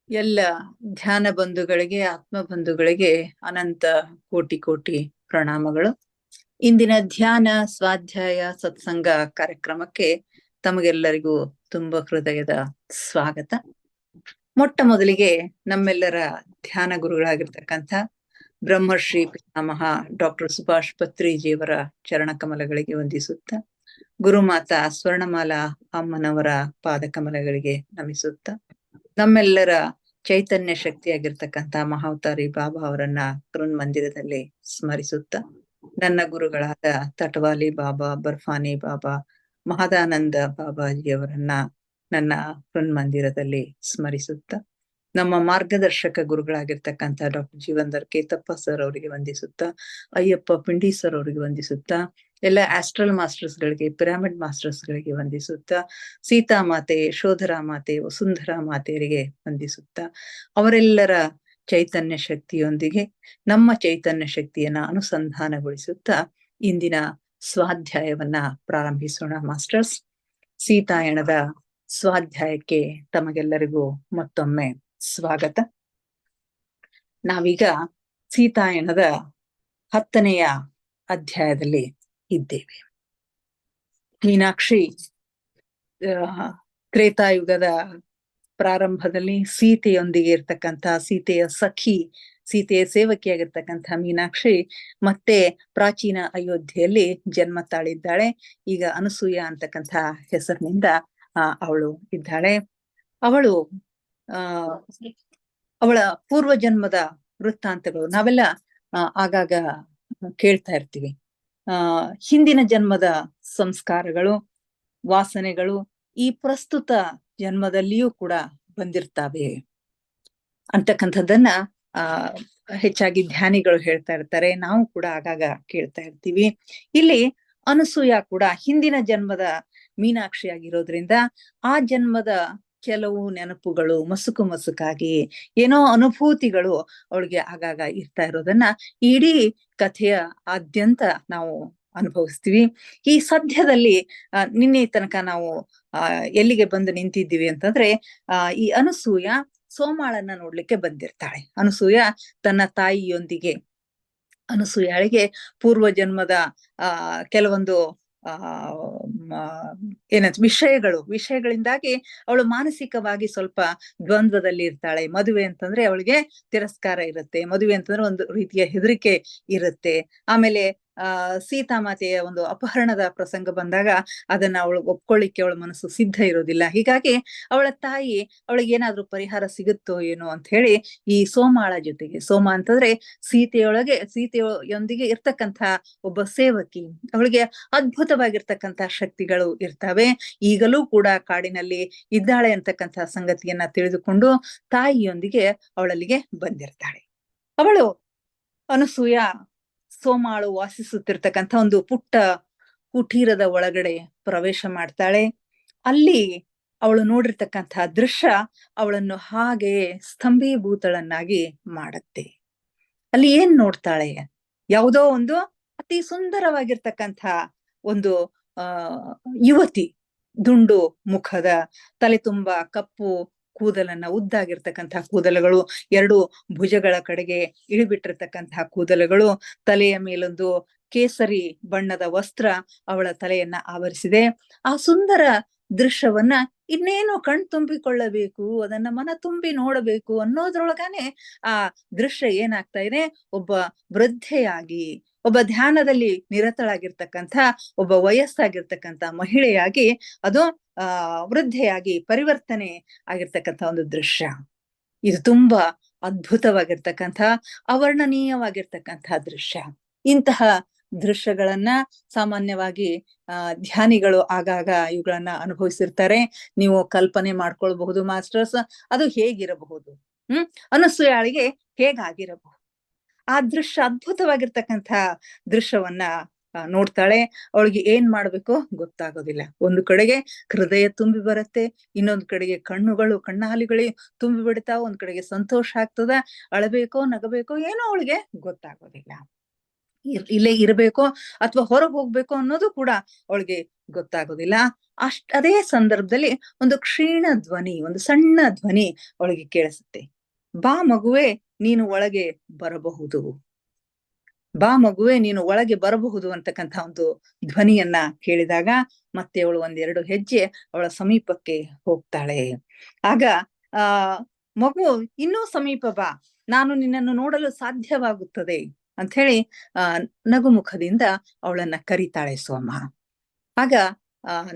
ಎಲ್ಲ ಧ್ಯಾನ ಬಂಧುಗಳಿಗೆ ಆತ್ಮ ಬಂಧುಗಳಿಗೆ ಅನಂತ ಕೋಟಿ ಕೋಟಿ ಪ್ರಣಾಮಗಳು. ಇಂದಿನ ಧ್ಯಾನ ಸ್ವಾಧ್ಯಾಯ ಸತ್ಸಂಗ ಕಾರ್ಯಕ್ರಮಕ್ಕೆ ತಮಗೆಲ್ಲರಿಗೂ ತುಂಬ ಹೃದಯದ ಸ್ವಾಗತ. ಮೊಟ್ಟ ಮೊದಲಿಗೆ ನಮ್ಮೆಲ್ಲರ ಧ್ಯಾನ ಗುರುಗಳಾಗಿರ್ತಕ್ಕಂಥ ಬ್ರಹ್ಮರ್ಷಿ ಪಿತಾಮಹ ಡಾಕ್ಟರ್ ಸುಭಾಷ್ ಪತ್ರಿಜಿಯವರ ಚರಣಕಮಲಗಳಿಗೆ ವಂದಿಸುತ್ತ, ಗುರುಮಾತಾ ಸ್ವರ್ಣಮಾಲಾ ಅಮ್ಮನವರ ಪಾದಕಮಲಗಳಿಗೆ ನಮಿಸುತ್ತ, ನಮ್ಮೆಲ್ಲರ ಚೈತನ್ಯ ಶಕ್ತಿಯಾಗಿರ್ತಕ್ಕಂಥ ಮಹಾವತಾರಿ ಬಾಬಾ ಅವರನ್ನ ಮಂದಿರದಲ್ಲಿ ಸ್ಮರಿಸುತ್ತ, ನನ್ನ ಗುರುಗಳಾದ ತಟವಾಲಿ ಬಾಬಾ, ಬರ್ಫಾನಿ ಬಾಬಾ, ಮಹದಾನಂದ ಬಾಬಾಜಿಯವರನ್ನ ನನ್ನ ಮಂದಿರದಲ್ಲಿ ಸ್ಮರಿಸುತ್ತ, ನಮ್ಮ ಮಾರ್ಗದರ್ಶಕ ಗುರುಗಳಾಗಿರ್ತಕ್ಕಂಥ ಡಾಕ್ಟರ್ ಜೀವಂದರ್ ಕೇತಪ್ಪ ಸರ್ ಅವರಿಗೆ ವಂದಿಸುತ್ತ, ಅಯ್ಯಪ್ಪ ಪಿಂಡಿ ಸರ್ ಅವರಿಗೆ ವಂದಿಸುತ್ತ, ಎಲ್ಲ ಆಸ್ಟ್ರಲ್ ಮಾಸ್ಟರ್ಸ್ ಗಳಿಗೆ, ಪಿರಾಮಿಡ್ ಮಾಸ್ಟರ್ಸ್ ಗಳಿಗೆ ವಂದಿಸುತ್ತ, ಸೀತಾಮಾತೆ, ಯಶೋಧರಾ ಮಾತೆ, ವಸುಂಧರಾ ಮಾತೆಯರಿಗೆ ವಂದಿಸುತ್ತ, ಅವರೆಲ್ಲರ ಚೈತನ್ಯ ಶಕ್ತಿಯೊಂದಿಗೆ ನಮ್ಮ ಚೈತನ್ಯ ಶಕ್ತಿಯನ್ನ ಅನುಸಂಧಾನಗೊಳಿಸುತ್ತಾ ಇಂದಿನ ಸ್ವಾಧ್ಯಾಯವನ್ನ ಪ್ರಾರಂಭಿಸೋಣ. ಮಾಸ್ಟರ್ಸ್, ಸೀತಾಯಣದ ಸ್ವಾಧ್ಯಾಯಕ್ಕೆ ತಮಗೆಲ್ಲರಿಗೂ ಮತ್ತೊಮ್ಮೆ ಸ್ವಾಗತ. ನಾವೀಗ ಸೀತಾಯಣದ 10ನೆಯ ಅಧ್ಯಾಯದಲ್ಲಿ ಇದ್ದೇವೆ. ಮೀನಾಕ್ಷಿ ತ್ರೇತಾಯುಗದ ಪ್ರಾರಂಭದಲ್ಲಿ ಸೀತೆಯೊಂದಿಗೆ ಇರ್ತಕ್ಕಂಥ, ಸೀತೆಯ ಸಖಿ, ಸೀತೆಯ ಸೇವಕಿಯಾಗಿರ್ತಕ್ಕಂಥ ಮೀನಾಕ್ಷಿ ಮತ್ತೆ ಪ್ರಾಚೀನ ಅಯೋಧ್ಯೆಯಲ್ಲಿ ಜನ್ಮ ತಾಳಿದ್ದಾಳೆ. ಈಗ ಅನಸೂಯ ಅಂತಕ್ಕಂಥ ಹೆಸರಿನಿಂದ ಅವಳು ಇದ್ದಾಳೆ. ಅವಳು ಅವಳ ಪೂರ್ವ ಜನ್ಮದ ವೃತ್ತಾಂತಗಳು ನಾವೆಲ್ಲ ಆಗಾಗ ಕೇಳ್ತಾ ಇರ್ತೀವಿ. ಹಿಂದಿನ ಜನ್ಮದ ಸಂಸ್ಕಾರಗಳು, ವಾಸನೆಗಳು ಈ ಪ್ರಸ್ತುತ ಜನ್ಮದಲ್ಲಿಯೂ ಕೂಡ ಬಂದಿರ್ತಾವೆ ಅಂತಕ್ಕಂಥದ್ದನ್ನ ಹೆಚ್ಚಾಗಿ ಧ್ಯಾನಿಗಳು ಹೇಳ್ತಾ ಇರ್ತಾರೆ. ನಾವು ಕೂಡ ಆಗಾಗ ಕೇಳ್ತಾ ಇರ್ತೀವಿ. ಇಲ್ಲಿ ಅನಸೂಯ ಕೂಡ ಹಿಂದಿನ ಜನ್ಮದ ಮೀನಾಕ್ಷಿ ಆಗಿರೋದ್ರಿಂದ ಆ ಜನ್ಮದ ಕೆಲವು ನೆನಪುಗಳು ಮಸುಕಾಗಿ ಏನೋ ಅನುಭೂತಿಗಳು ಅವಳಿಗೆ ಆಗಾಗ ಇರ್ತಾ ಇರೋದನ್ನ ಇಡೀ ಕಥೆಯ ಆದ್ಯಂತ ನಾವು ಅನುಭವಿಸ್ತೀವಿ. ಈ ಸದ್ಯದಲ್ಲಿ ನಿನ್ನೆ ತನಕ ನಾವು ಎಲ್ಲಿಗೆ ಬಂದು ನಿಂತಿದ್ದೀವಿ ಅಂತಂದ್ರೆ, ಈ ಅನಸೂಯ ಸೋಮಾಳನ್ನ ನೋಡ್ಲಿಕ್ಕೆ ಬಂದಿರ್ತಾಳೆ. ಅನಸೂಯ ತನ್ನ ತಾಯಿಯೊಂದಿಗೆ, ಅನಸೂಯಾಳಿಗೆ ಪೂರ್ವ ಜನ್ಮದ ಕೆಲವೊಂದು ವಿಷಯಗಳಿಂದಾಗಿ ಅವಳು ಮಾನಸಿಕವಾಗಿ ಸ್ವಲ್ಪ ದ್ವಂದ್ವದಲ್ಲಿ ಇರ್ತಾಳೆ. ಮದುವೆ ಅಂತಂದ್ರೆ ಅವಳಿಗೆ ತಿರಸ್ಕಾರ ಇರುತ್ತೆ, ಮದುವೆ ಅಂತಂದ್ರೆ ಒಂದು ರೀತಿಯ ಹೆದರಿಕೆ ಇರುತ್ತೆ. ಆಮೇಲೆ ಸೀತಾಮಾತೆಯ ಒಂದು ಅಪಹರಣದ ಪ್ರಸಂಗ ಬಂದಾಗ ಅದನ್ನ ಅವಳು ಒಪ್ಕೊಳ್ಳಿಕ್ಕೆ ಅವಳ ಮನಸ್ಸು ಸಿದ್ಧ ಇರೋದಿಲ್ಲ. ಹೀಗಾಗಿ ಅವಳ ತಾಯಿ ಅವಳಿಗೆ ಏನಾದ್ರೂ ಪರಿಹಾರ ಸಿಗುತ್ತೋ ಏನೋ ಅಂತ ಹೇಳಿ ಈ ಸೋಮಾಳ ಜೊತೆಗೆ, ಸೋಮ ಅಂತಂದ್ರೆ ಸೀತೆಯೊಂದಿಗೆ ಇರ್ತಕ್ಕಂಥ ಒಬ್ಬ ಸೇವಕಿ, ಅವಳಿಗೆ ಅದ್ಭುತವಾಗಿರ್ತಕ್ಕಂಥ ಶಕ್ತಿಗಳು ಇರ್ತವೆ. ಈಗಲೂ ಕೂಡ ಕಾಡಿನಲ್ಲಿ ಇದ್ದಾಳೆ ಅಂತಕ್ಕಂಥ ಸಂಗತಿಯನ್ನ ತಿಳಿದುಕೊಂಡು ತಾಯಿಯೊಂದಿಗೆ ಅವಳಲ್ಲಿಗೆ ಬಂದಿರ್ತಾಳೆ. ಅವಳು ಅನಸೂಯ ಸೋಮಾಳು ವಾಸಿಸುತ್ತಿರ್ತಕ್ಕಂಥ ಒಂದು ಪುಟ್ಟ ಕುಟೀರದ ಒಳಗಡೆ ಪ್ರವೇಶ ಮಾಡ್ತಾಳೆ. ಅಲ್ಲಿ ಅವಳು ನೋಡಿರ್ತಕ್ಕಂಥ ದೃಶ್ಯ ಅವಳನ್ನು ಹಾಗೆಯೇ ಸ್ತಂಭೀಭೂತಳನ್ನಾಗಿ ಮಾಡುತ್ತೆ. ಅಲ್ಲಿ ಏನ್ ನೋಡ್ತಾಳೆ? ಯಾವುದೋ ಒಂದು ಅತಿ ಸುಂದರವಾಗಿರ್ತಕ್ಕಂಥ ಒಂದು ಯುವತಿ, ದುಂಡು ಮುಖದ, ತಲೆ ತುಂಬಾ ಕಪ್ಪು ಕೂದಲನ್ನ, ಉದ್ದಾಗಿರ್ತಕ್ಕಂಥ ಕೂದಲುಗಳು, ಎರಡು ಭುಜಗಳ ಕಡೆಗೆ ಇಳಿಬಿಟ್ಟಿರ್ತಕ್ಕಂತಹ ಕೂದಲುಗಳು, ತಲೆಯ ಮೇಲೊಂದು ಕೇಸರಿ ಬಣ್ಣದ ವಸ್ತ್ರ ಅವಳ ತಲೆಯನ್ನ ಆವರಿಸಿದೆ. ಆ ಸುಂದರ ದೃಶ್ಯವನ್ನ ಇನ್ನೇನು ಕಣ್ ತುಂಬಿಕೊಳ್ಳಬೇಕು, ಅದನ್ನ ಮನ ತುಂಬಿ ನೋಡಬೇಕು ಅನ್ನೋದ್ರೊಳಗಾನೆ ಆ ದೃಶ್ಯ ಏನಾಗ್ತಾ ಇದೆ, ಒಬ್ಬ ವೃದ್ಧೆಯಾಗಿ, ಒಬ್ಬ ಧ್ಯಾನದಲ್ಲಿ ನಿರತಳಾಗಿರ್ತಕ್ಕಂಥ ಒಬ್ಬ ವಯಸ್ಸಾಗಿರ್ತಕ್ಕಂಥ ಮಹಿಳೆಯಾಗಿ ಅದು ವೃದ್ಧೆಯಾಗಿ ಪರಿವರ್ತನೆ ಆಗಿರ್ತಕ್ಕಂಥ ಒಂದು ದೃಶ್ಯ. ಇದು ತುಂಬಾ ಅದ್ಭುತವಾಗಿರ್ತಕ್ಕಂಥ, ಅವರ್ಣನೀಯವಾಗಿರ್ತಕ್ಕಂಥ ದೃಶ್ಯ. ಇಂತಹ ದೃಶ್ಯಗಳನ್ನ ಸಾಮಾನ್ಯವಾಗಿ ಧ್ಯಾನಿಗಳು ಆಗಾಗ ಇವುಗಳನ್ನ ಅನುಭವಿಸಿರ್ತಾರೆ. ನೀವು ಕಲ್ಪನೆ ಮಾಡ್ಕೊಳ್ಬಹುದು ಮಾಸ್ಟರ್ಸ್, ಅದು ಹೇಗಿರಬಹುದು, ಅನಸೂಯಾಳಿಗೆ ಹೇಗಾಗಿರಬಹುದು. ಆ ದೃಶ್ಯ, ಅದ್ಭುತವಾಗಿರ್ತಕ್ಕಂಥ ದೃಶ್ಯವನ್ನ ನೋಡ್ತಾಳೆ. ಅವಳಿಗೆ ಏನ್ ಮಾಡ್ಬೇಕು ಗೊತ್ತಾಗೋದಿಲ್ಲ. ಒಂದು ಕಡೆಗೆ ಹೃದಯ ತುಂಬಿ ಬರುತ್ತೆ, ಇನ್ನೊಂದು ಕಡೆಗೆ ಕಣ್ಣಾಲಿಗಳು ತುಂಬಿ ಬಿಡ್ತಾವ, ಒಂದ್ ಕಡೆಗೆ ಸಂತೋಷ ಆಗ್ತದ, ಅಳಬೇಕೋ ನಗಬೇಕೋ ಏನೋ ಅವಳಿಗೆ ಗೊತ್ತಾಗೋದಿಲ್ಲ. ಇಲ್ಲೇ ಇರಬೇಕೋ ಅಥವಾ ಹೊರಗೆ ಹೋಗ್ಬೇಕೋ ಅನ್ನೋದು ಕೂಡ ಅವಳಿಗೆ ಗೊತ್ತಾಗೋದಿಲ್ಲ. ಅದೇ ಸಂದರ್ಭದಲ್ಲಿ ಒಂದು ಕ್ಷೀಣ ಧ್ವನಿ, ಒಂದು ಸಣ್ಣ ಧ್ವನಿ ಅವಳಿಗೆ ಕೇಳಿಸುತ್ತೆ. ಬಾ ಮಗುವೆ, ನೀನು ಒಳಗೆ ಬರಬಹುದು. ಬಾ ಮಗುವೆ, ನೀನು ಒಳಗೆ ಬರಬಹುದು ಅಂತಕ್ಕಂಥ ಒಂದು ಧ್ವನಿಯನ್ನ ಕೇಳಿದಾಗ ಮತ್ತೆ ಅವಳು ಒಂದೆರಡು ಹೆಜ್ಜೆ ಅವಳ ಸಮೀಪಕ್ಕೆ ಹೋಗ್ತಾಳೆ. ಆಗ ಆ ಮಗು, ಇನ್ನೂ ಸಮೀಪ ಬಾ, ನಾನು ನಿನ್ನನ್ನು ನೋಡಲು ಸಾಧ್ಯವಾಗುತ್ತದೆ ಅಂತ ಹೇಳಿ ನಗುಮುಖದಿಂದ ಅವಳನ್ನ ಕರೀತಾಳೆ ಸೋಮ. ಆಗ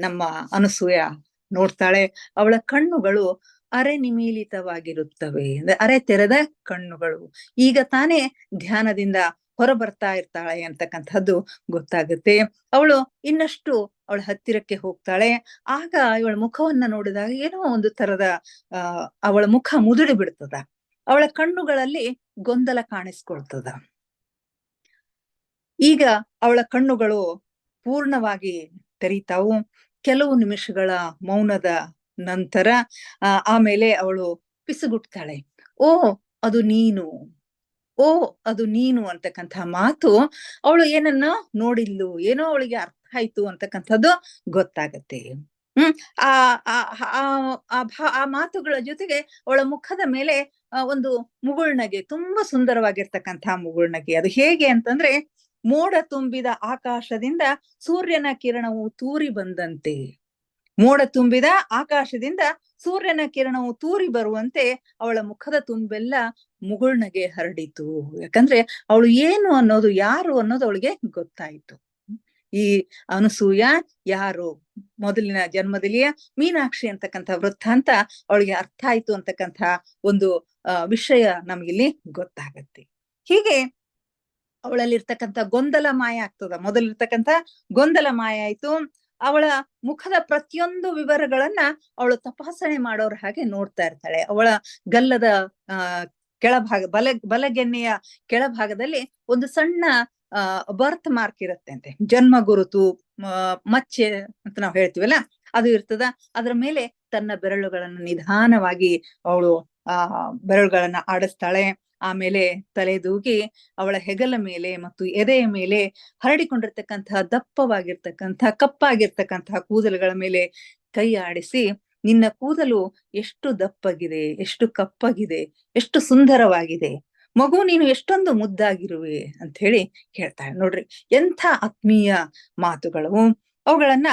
ನಮ್ಮ ಅನಸೂಯ ನೋಡ್ತಾಳೆ, ಅವಳ ಕಣ್ಣುಗಳು ಅರೆ ನಿಮೀಲಿತವಾಗಿರುತ್ತವೆ, ಅಂದ್ರೆ ಅರೆ ತೆರೆದ ಕಣ್ಣುಗಳು. ಈಗ ತಾನೇ ಧ್ಯಾನದಿಂದ ಹೊರ ಬರ್ತಾ ಇರ್ತಾಳೆ ಅಂತಕ್ಕಂಥದ್ದು ಗೊತ್ತಾಗುತ್ತೆ. ಅವಳು ಇನ್ನಷ್ಟು ಅವಳ ಹತ್ತಿರಕ್ಕೆ ಹೋಗ್ತಾಳೆ. ಆಗ ಇವಳ ಮುಖವನ್ನ ನೋಡಿದಾಗ ಏನೋ ಒಂದು ತರದ ಅವಳ ಮುಖ ಮುದುಡಿ ಬಿಡ್ತದ. ಅವಳ ಕಣ್ಣುಗಳಲ್ಲಿ ಗೊಂದಲ ಕಾಣಿಸ್ಕೊಳ್ತದ. ಈಗ ಅವಳ ಕಣ್ಣುಗಳು ಪೂರ್ಣವಾಗಿ ತೆರೀತಾವು. ಕೆಲವು ನಿಮಿಷಗಳ ಮೌನದ ನಂತರ ಆಮೇಲೆ ಅವಳು ಪಿಸುಗುಟ್ತಾಳೆ. ಓ ಅದು ನೀನು, ಓ ಅದು ನೀನು ಅಂತಕ್ಕಂಥ ಮಾತು ಅವಳು ಏನನ್ನ ನೋಡಿದ್ಲು, ಏನೋ ಅವಳಿಗೆ ಅರ್ಥ ಆಯ್ತು ಅಂತಕ್ಕಂಥದ್ದು ಗೊತ್ತಾಗತ್ತೆ. ಆ ಆ ಮಾತುಗಳ ಜೊತೆಗೆ ಅವಳ ಮುಖದ ಮೇಲೆ ಒಂದು ಮುಗುಳ್ನಗೆ, ತುಂಬಾ ಸುಂದರವಾಗಿರ್ತಕ್ಕಂಥ ಮುಗುಳ್ನಗೆ. ಅದು ಹೇಗೆ ಅಂತಂದ್ರೆ, ಮೋಡ ತುಂಬಿದ ಆಕಾಶದಿಂದ ಸೂರ್ಯನ ಕಿರಣವು ತೂರಿ ಬಂದಂತೆ, ಮೋಡ ತುಂಬಿದ ಆಕಾಶದಿಂದ ಸೂರ್ಯನ ಕಿರಣವು ತೂರಿ ಬರುವಂತೆ ಅವಳ ಮುಖದ ತುಂಬೆಲ್ಲ ಮುಗುಳ್ನಗೆ ಹರಡಿತು. ಯಾಕಂದ್ರೆ ಅವಳು ಏನು ಅನ್ನೋದು, ಯಾರು ಅನ್ನೋದು ಅವಳಿಗೆ ಗೊತ್ತಾಯ್ತು. ಈ ಅನಸೂಯ ಯಾರು, ಮೊದಲಿನ ಜನ್ಮದಲ್ಲಿಯ ಮೀನಾಕ್ಷಿ ಅಂತಕ್ಕಂಥ ವೃತ್ತಾಂತ ಅವಳಿಗೆ ಅರ್ಥ ಆಯ್ತು ಅಂತಕ್ಕಂಥ ಒಂದು ವಿಷಯ ನಮ್ಗಿಲ್ಲಿ ಗೊತ್ತಾಗತ್ತೆ. ಹೀಗೆ ಅವಳಲ್ಲಿರ್ತಕ್ಕಂಥ ಗೊಂದಲ ಮಾಯ ಆಗ್ತದ. ಮೊದಲಿರ್ತಕ್ಕಂಥ ಗೊಂದಲ ಮಾಯ ಆಯ್ತು. ಅವಳ ಮುಖದ ಪ್ರತಿಯೊಂದು ವಿವರಗಳನ್ನ ಅವಳು ತಪಾಸಣೆ ಮಾಡೋರ ಹಾಗೆ ನೋಡ್ತಾ ಇರ್ತಾಳೆ. ಅವಳ ಗಲ್ಲದ ಕೆಳಭಾಗ, ಬಲಗೆನ್ನೆಯ ಕೆಳಭಾಗದಲ್ಲಿ ಒಂದು ಸಣ್ಣ ಬರ್ತ್ ಮಾರ್ಕ್ ಇರುತ್ತೆ ಅಂತೆ, ಜನ್ಮ ಗುರುತು, ಮಚ್ಚೆ ಅಂತ ನಾವು ಹೇಳ್ತೀವಲ್ಲ, ಅದು ಇರ್ತದ. ಅದ್ರ ಮೇಲೆ ತನ್ನ ಬೆರಳುಗಳನ್ನು ನಿಧಾನವಾಗಿ ಅವಳು ಬೆರಳುಗಳನ್ನ ಆಡಿಸ್ತಾಳೆ. ಆಮೇಲೆ ತಲೆದೂಗಿ ಅವಳ ಹೆಗಲ ಮೇಲೆ ಮತ್ತು ಎದೆಯ ಮೇಲೆ ಹರಡಿಕೊಂಡಿರ್ತಕ್ಕಂತಹ ದಪ್ಪವಾಗಿರ್ತಕ್ಕಂತಹ ಕಪ್ಪಾಗಿರ್ತಕ್ಕಂತಹ ಕೂದಲುಗಳ ಮೇಲೆ ಕೈ ಆಡಿಸಿ, ನಿನ್ನ ಕೂದಲು ಎಷ್ಟು ದಪ್ಪಗಿದೆ, ಎಷ್ಟು ಕಪ್ಪಗಿದೆ, ಎಷ್ಟು ಸುಂದರವಾಗಿದೆ, ಮಗು ನೀನು ಎಷ್ಟೊಂದು ಮುದ್ದಾಗಿರುವೆ ಅಂತ ಹೇಳಿ ಹೇಳ್ತಾಳೆ. ನೋಡ್ರಿ ಎಂಥ ಆತ್ಮೀಯ ಮಾತುಗಳು. ಅವುಗಳನ್ನ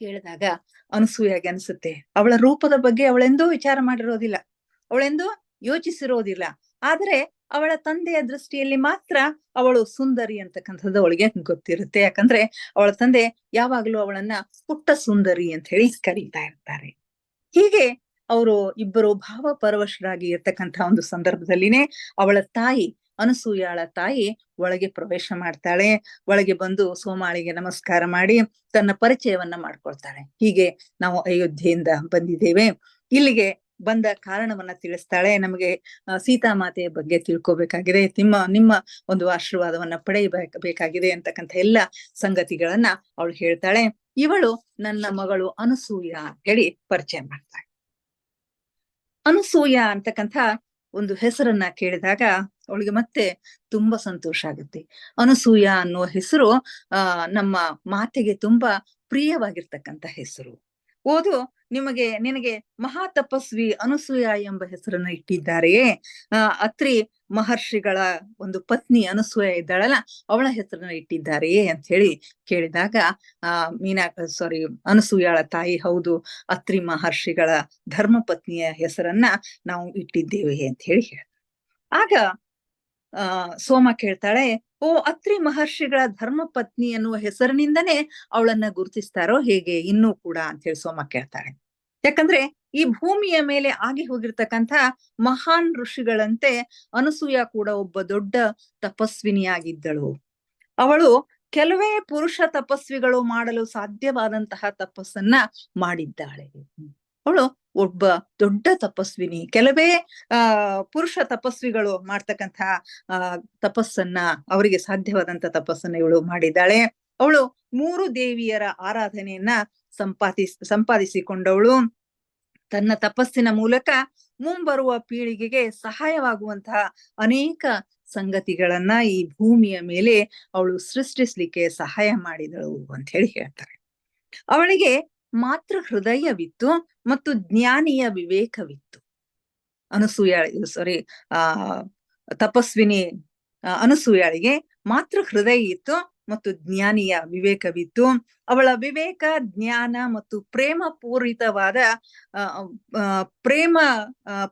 ಕೇಳಿದಾಗ ಅನಸೂಯಾಗಿ ಅನ್ಸುತ್ತೆ, ಅವಳ ರೂಪದ ಬಗ್ಗೆ ಅವಳೆಂದೂ ವಿಚಾರ ಮಾಡಿರೋದಿಲ್ಲ, ಅವಳೆಂದೂ ಯೋಚಿಸಿರೋದಿಲ್ಲ. ಆದ್ರೆ ಅವಳ ತಂದೆಯ ದೃಷ್ಟಿಯಲ್ಲಿ ಮಾತ್ರ ಅವಳು ಸುಂದರಿ ಅಂತಕ್ಕಂಥದ್ದು ಅವಳಿಗೆ ಗೊತ್ತಿರುತ್ತೆ. ಯಾಕಂದ್ರೆ ಅವಳ ತಂದೆ ಯಾವಾಗ್ಲೂ ಅವಳನ್ನ ಪುಟ್ಟ ಸುಂದರಿ ಅಂತ ಹೇಳಿ ಕರೀತಾ ಇರ್ತಾರೆ. ಹೀಗೆ ಅವರು ಇಬ್ಬರು ಭಾವಪರವಶರಾಗಿ ಇರ್ತಕ್ಕಂಥ ಒಂದು ಸಂದರ್ಭದಲ್ಲಿನೇ ಅವಳ ತಾಯಿ, ಅನಸೂಯಾಳ ತಾಯಿ ಒಳಗೆ ಪ್ರವೇಶ ಮಾಡ್ತಾಳೆ. ಒಳಗೆ ಬಂದು ಸೋಮಾಳಿಗೆ ನಮಸ್ಕಾರ ಮಾಡಿ ತನ್ನ ಪರಿಚಯವನ್ನ ಮಾಡ್ಕೊಳ್ತಾಳೆ. ಹೀಗೆ ನಾವು ಅಯೋಧ್ಯೆಯಿಂದ ಬಂದಿದ್ದೇವೆ, ಇಲ್ಲಿಗೆ ಬಂದ ಕಾರಣವನ್ನ ತಿಳಿಸ್ತಾಳೆ. ನಮಗೆ ಸೀತಾಮಾತೆಯ ಬಗ್ಗೆ ತಿಳ್ಕೊಬೇಕಾಗಿದೆ, ನಿಮ್ಮ ಒಂದು ಆಶೀರ್ವಾದವನ್ನ ಪಡೆಯಬೇಕಾಗಿದೆ ಅಂತಕ್ಕಂಥ ಎಲ್ಲ ಸಂಗತಿಗಳನ್ನ ಅವಳು ಹೇಳ್ತಾಳೆ. ಇವಳು ನನ್ನ ಮಗಳು ಅನಸೂಯ ಹೇಳಿ ಪರಿಚಯ ಮಾಡ್ತಾಳೆ. ಅನಸೂಯ ಅಂತಕ್ಕಂಥ ಒಂದು ಹೆಸರನ್ನ ಕೇಳಿದಾಗ ಅವಳಿಗೆ ಮತ್ತೆ ತುಂಬಾ ಸಂತೋಷ ಆಗುತ್ತೆ. ಅನಸೂಯ ಅನ್ನುವ ಹೆಸರು ನಮ್ಮ ಮಾತೆಗೆ ತುಂಬಾ ಪ್ರಿಯವಾಗಿರ್ತಕ್ಕಂಥ ಹೆಸರು. ನಿನಗೆ ಮಹಾ ತಪಸ್ವಿ ಅನಸೂಯ ಎಂಬ ಹೆಸರನ್ನ ಇಟ್ಟಿದ್ದಾರೆಯೇ, ಅತ್ರಿ ಮಹರ್ಷಿಗಳ ಒಂದು ಪತ್ನಿ ಅನಸೂಯ ಇದ್ದಾಳಲ್ಲ, ಅವಳ ಹೆಸರನ್ನ ಇಟ್ಟಿದ್ದಾರೆಯೇ ಅಂತ ಹೇಳಿ ಕೇಳಿದಾಗ ಅನಸೂಯಾಳ ತಾಯಿ, ಹೌದು, ಅತ್ರಿ ಮಹರ್ಷಿಗಳ ಧರ್ಮ ಪತ್ನಿಯ ಹೆಸರನ್ನ ನಾವು ಇಟ್ಟಿದ್ದೇವೆ ಅಂತ ಹೇಳಿ ಆಗ ಸೋಮ ಕೇಳ್ತಾಳೆ, ಓ ಅತ್ರಿ ಮಹರ್ಷಿಗಳ ಧರ್ಮ ಪತ್ನಿ ಅನ್ನುವ ಹೆಸರಿನಿಂದನೇ ಅವಳನ್ನ ಗುರುತಿಸ್ತಾರೋ ಹೇಗೆ ಇನ್ನೂ ಕೂಡ ಅಂತ ಹೇಳಿ ಸೋಮ ಕೇಳ್ತಾಳೆ. ಯಾಕಂದ್ರೆ ಈ ಭೂಮಿಯ ಮೇಲೆ ಆಗಿ ಹೋಗಿರ್ತಕ್ಕಂಥ ಮಹಾನ್ ಋಷಿಗಳಂತೆ ಅನಸೂಯ ಕೂಡ ಒಬ್ಬ ದೊಡ್ಡ ತಪಸ್ವಿನಿಯಾಗಿದ್ದಳು. ಅವಳು ಕೆಲವೇ ಪುರುಷ ತಪಸ್ವಿಗಳು ಮಾಡಲು ಸಾಧ್ಯವಾದಂತಹ ತಪಸ್ಸನ್ನ ಮಾಡಿದ್ದಾಳೆ. ಅವಳು ಒಬ್ಬ ದೊಡ್ಡ ತಪಸ್ವಿನಿ. ಕೆಲವೇ ಪುರುಷ ತಪಸ್ವಿಗಳು ಮಾಡ್ತಕ್ಕಂಥ ತಪಸ್ಸನ್ನ, ಅವರಿಗೆ ಸಾಧ್ಯವಾದಂತ ತಪಸ್ಸನ್ನ ಇವಳು ಮಾಡಿದ್ದಾಳೆ. ಅವಳು 3 ದೇವಿಯರ ಆರಾಧನೆಯನ್ನ ಸಂಪಾದಿಸಿಕೊಂಡವಳು. ತನ್ನ ತಪಸ್ಸಿನ ಮೂಲಕ ಮುಂಬರುವ ಪೀಳಿಗೆಗೆ ಸಹಾಯವಾಗುವಂತಹ ಅನೇಕ ಸಂಗತಿಗಳನ್ನ ಈ ಭೂಮಿಯ ಮೇಲೆ ಅವಳು ಸೃಷ್ಟಿಸ್ಲಿಕ್ಕೆ ಸಹಾಯ ಮಾಡಿದಳು ಅಂತ ಹೇಳಿ ಹೇಳ್ತಾರೆ. ಅವಳಿಗೆ ಮಾತೃ ಹೃದಯವಿತ್ತು ಮತ್ತು ಜ್ಞಾನಿಯ ವಿವೇಕವಿತ್ತು. ಸಾರಿ, ಆ ತಪಸ್ವಿನಿ ಅನಸೂಯಾಳಿಗೆ ಮಾತೃ ಹೃದಯ ಇತ್ತು ಮತ್ತು ಜ್ಞಾನಿಯ ವಿವೇಕವಿತ್ತು. ಅವಳ ವಿವೇಕ, ಜ್ಞಾನ ಮತ್ತು ಪ್ರೇಮ ಪೂರಿತವಾದ ಪ್ರೇಮ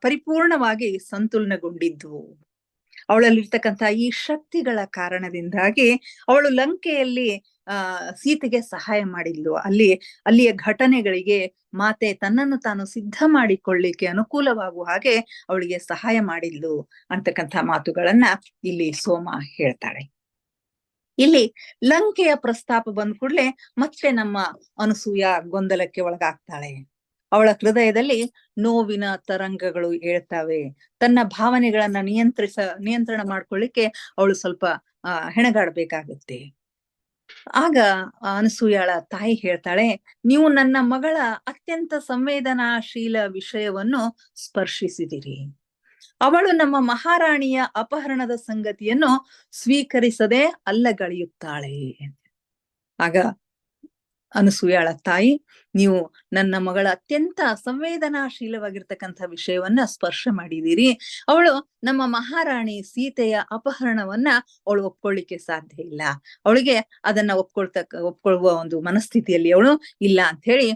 ಪರಿಪೂರ್ಣವಾಗಿ ಸಂತುಲನಗೊಂಡಿದ್ವು. ಅವಳಲ್ಲಿರ್ತಕ್ಕಂಥ ಈ ಶಕ್ತಿಗಳ ಕಾರಣದಿಂದಾಗಿ ಅವಳು ಲಂಕೆಯಲ್ಲಿ ಸೀತೆಗೆ ಸಹಾಯ ಮಾಡಿದ್ಲು. ಅಲ್ಲಿಯ ಘಟನೆಗಳಿಗೆ ಮಾತೆ ತನ್ನನ್ನು ತಾನು ಸಿದ್ಧ ಮಾಡಿಕೊಳ್ಳಿಕ್ಕೆ ಅನುಕೂಲವಾಗುವ ಹಾಗೆ ಅವಳಿಗೆ ಸಹಾಯ ಮಾಡಿದ್ಲು ಅಂತಕ್ಕಂಥ ಮಾತುಗಳನ್ನ ಇಲ್ಲಿ ಸೋಮ ಹೇಳ್ತಾಳೆ. ಇಲ್ಲಿ ಲಂಕೆಯ ಪ್ರಸ್ತಾಪ ಬಂದ ಕೂಡಲೇ ಮತ್ತೆ ನಮ್ಮ ಅನಸೂಯ ಗೊಂದಲಕ್ಕೆ ಒಳಗಾಗ್ತಾಳೆ. ಅವಳ ಹೃದಯದಲ್ಲಿ ನೋವಿನ ತರಂಗಗಳು ಏಳ್ತಾವೆ. ತನ್ನ ಭಾವನೆಗಳನ್ನ ನಿಯಂತ್ರಣ ಮಾಡ್ಕೊಳ್ಳಿಕ್ಕೆ ಅವಳು ಸ್ವಲ್ಪ ಹೆಣಗಾಡ್ಬೇಕಾಗತ್ತೆ. ಆಗ ಅನಸೂಯಾಳ ತಾಯಿ ಹೇಳ್ತಾಳೆ, ನೀವು ನನ್ನ ಮಗಳ ಅತ್ಯಂತ ಸಂವೇದನಾಶೀಲ ವಿಷಯವನ್ನು ಸ್ಪರ್ಶಿಸಿದಿರಿ. ಅವಳು ನಮ್ಮ ಮಹಾರಾಣಿಯ ಅಪಹರಣದ ಸಂಗತಿಯನ್ನು ಸ್ವೀಕರಿಸದೆ ಅಲ್ಲಗಳೆಯುತ್ತಾಳೆ. ಆಗ ಅನಸೂಯಾಳ ತಾಯಿ, ನೀವು ನನ್ನ ಮಗಳ ಅತ್ಯಂತ ಸಂವೇದನಾಶೀಲವಾಗಿರ್ತಕ್ಕಂಥ ವಿಷಯವನ್ನ ಸ್ಪರ್ಶ ಮಾಡಿದ್ದೀರಿ. ಅವಳು ನಮ್ಮ ಮಹಾರಾಣಿ ಸೀತೆಯ ಅಪಹರಣವನ್ನ ಅವಳು ಒಪ್ಕೊಳ್ಳಿಕ್ಕೆ ಸಾಧ್ಯ ಇಲ್ಲ. ಅವಳಿಗೆ ಅದನ್ನ ಒಪ್ಕೊಳ್ಳುವ ಒಂದು ಮನಸ್ಥಿತಿಯಲ್ಲಿ ಅವಳು ಇಲ್ಲ ಅಂತ ಹೇಳಿ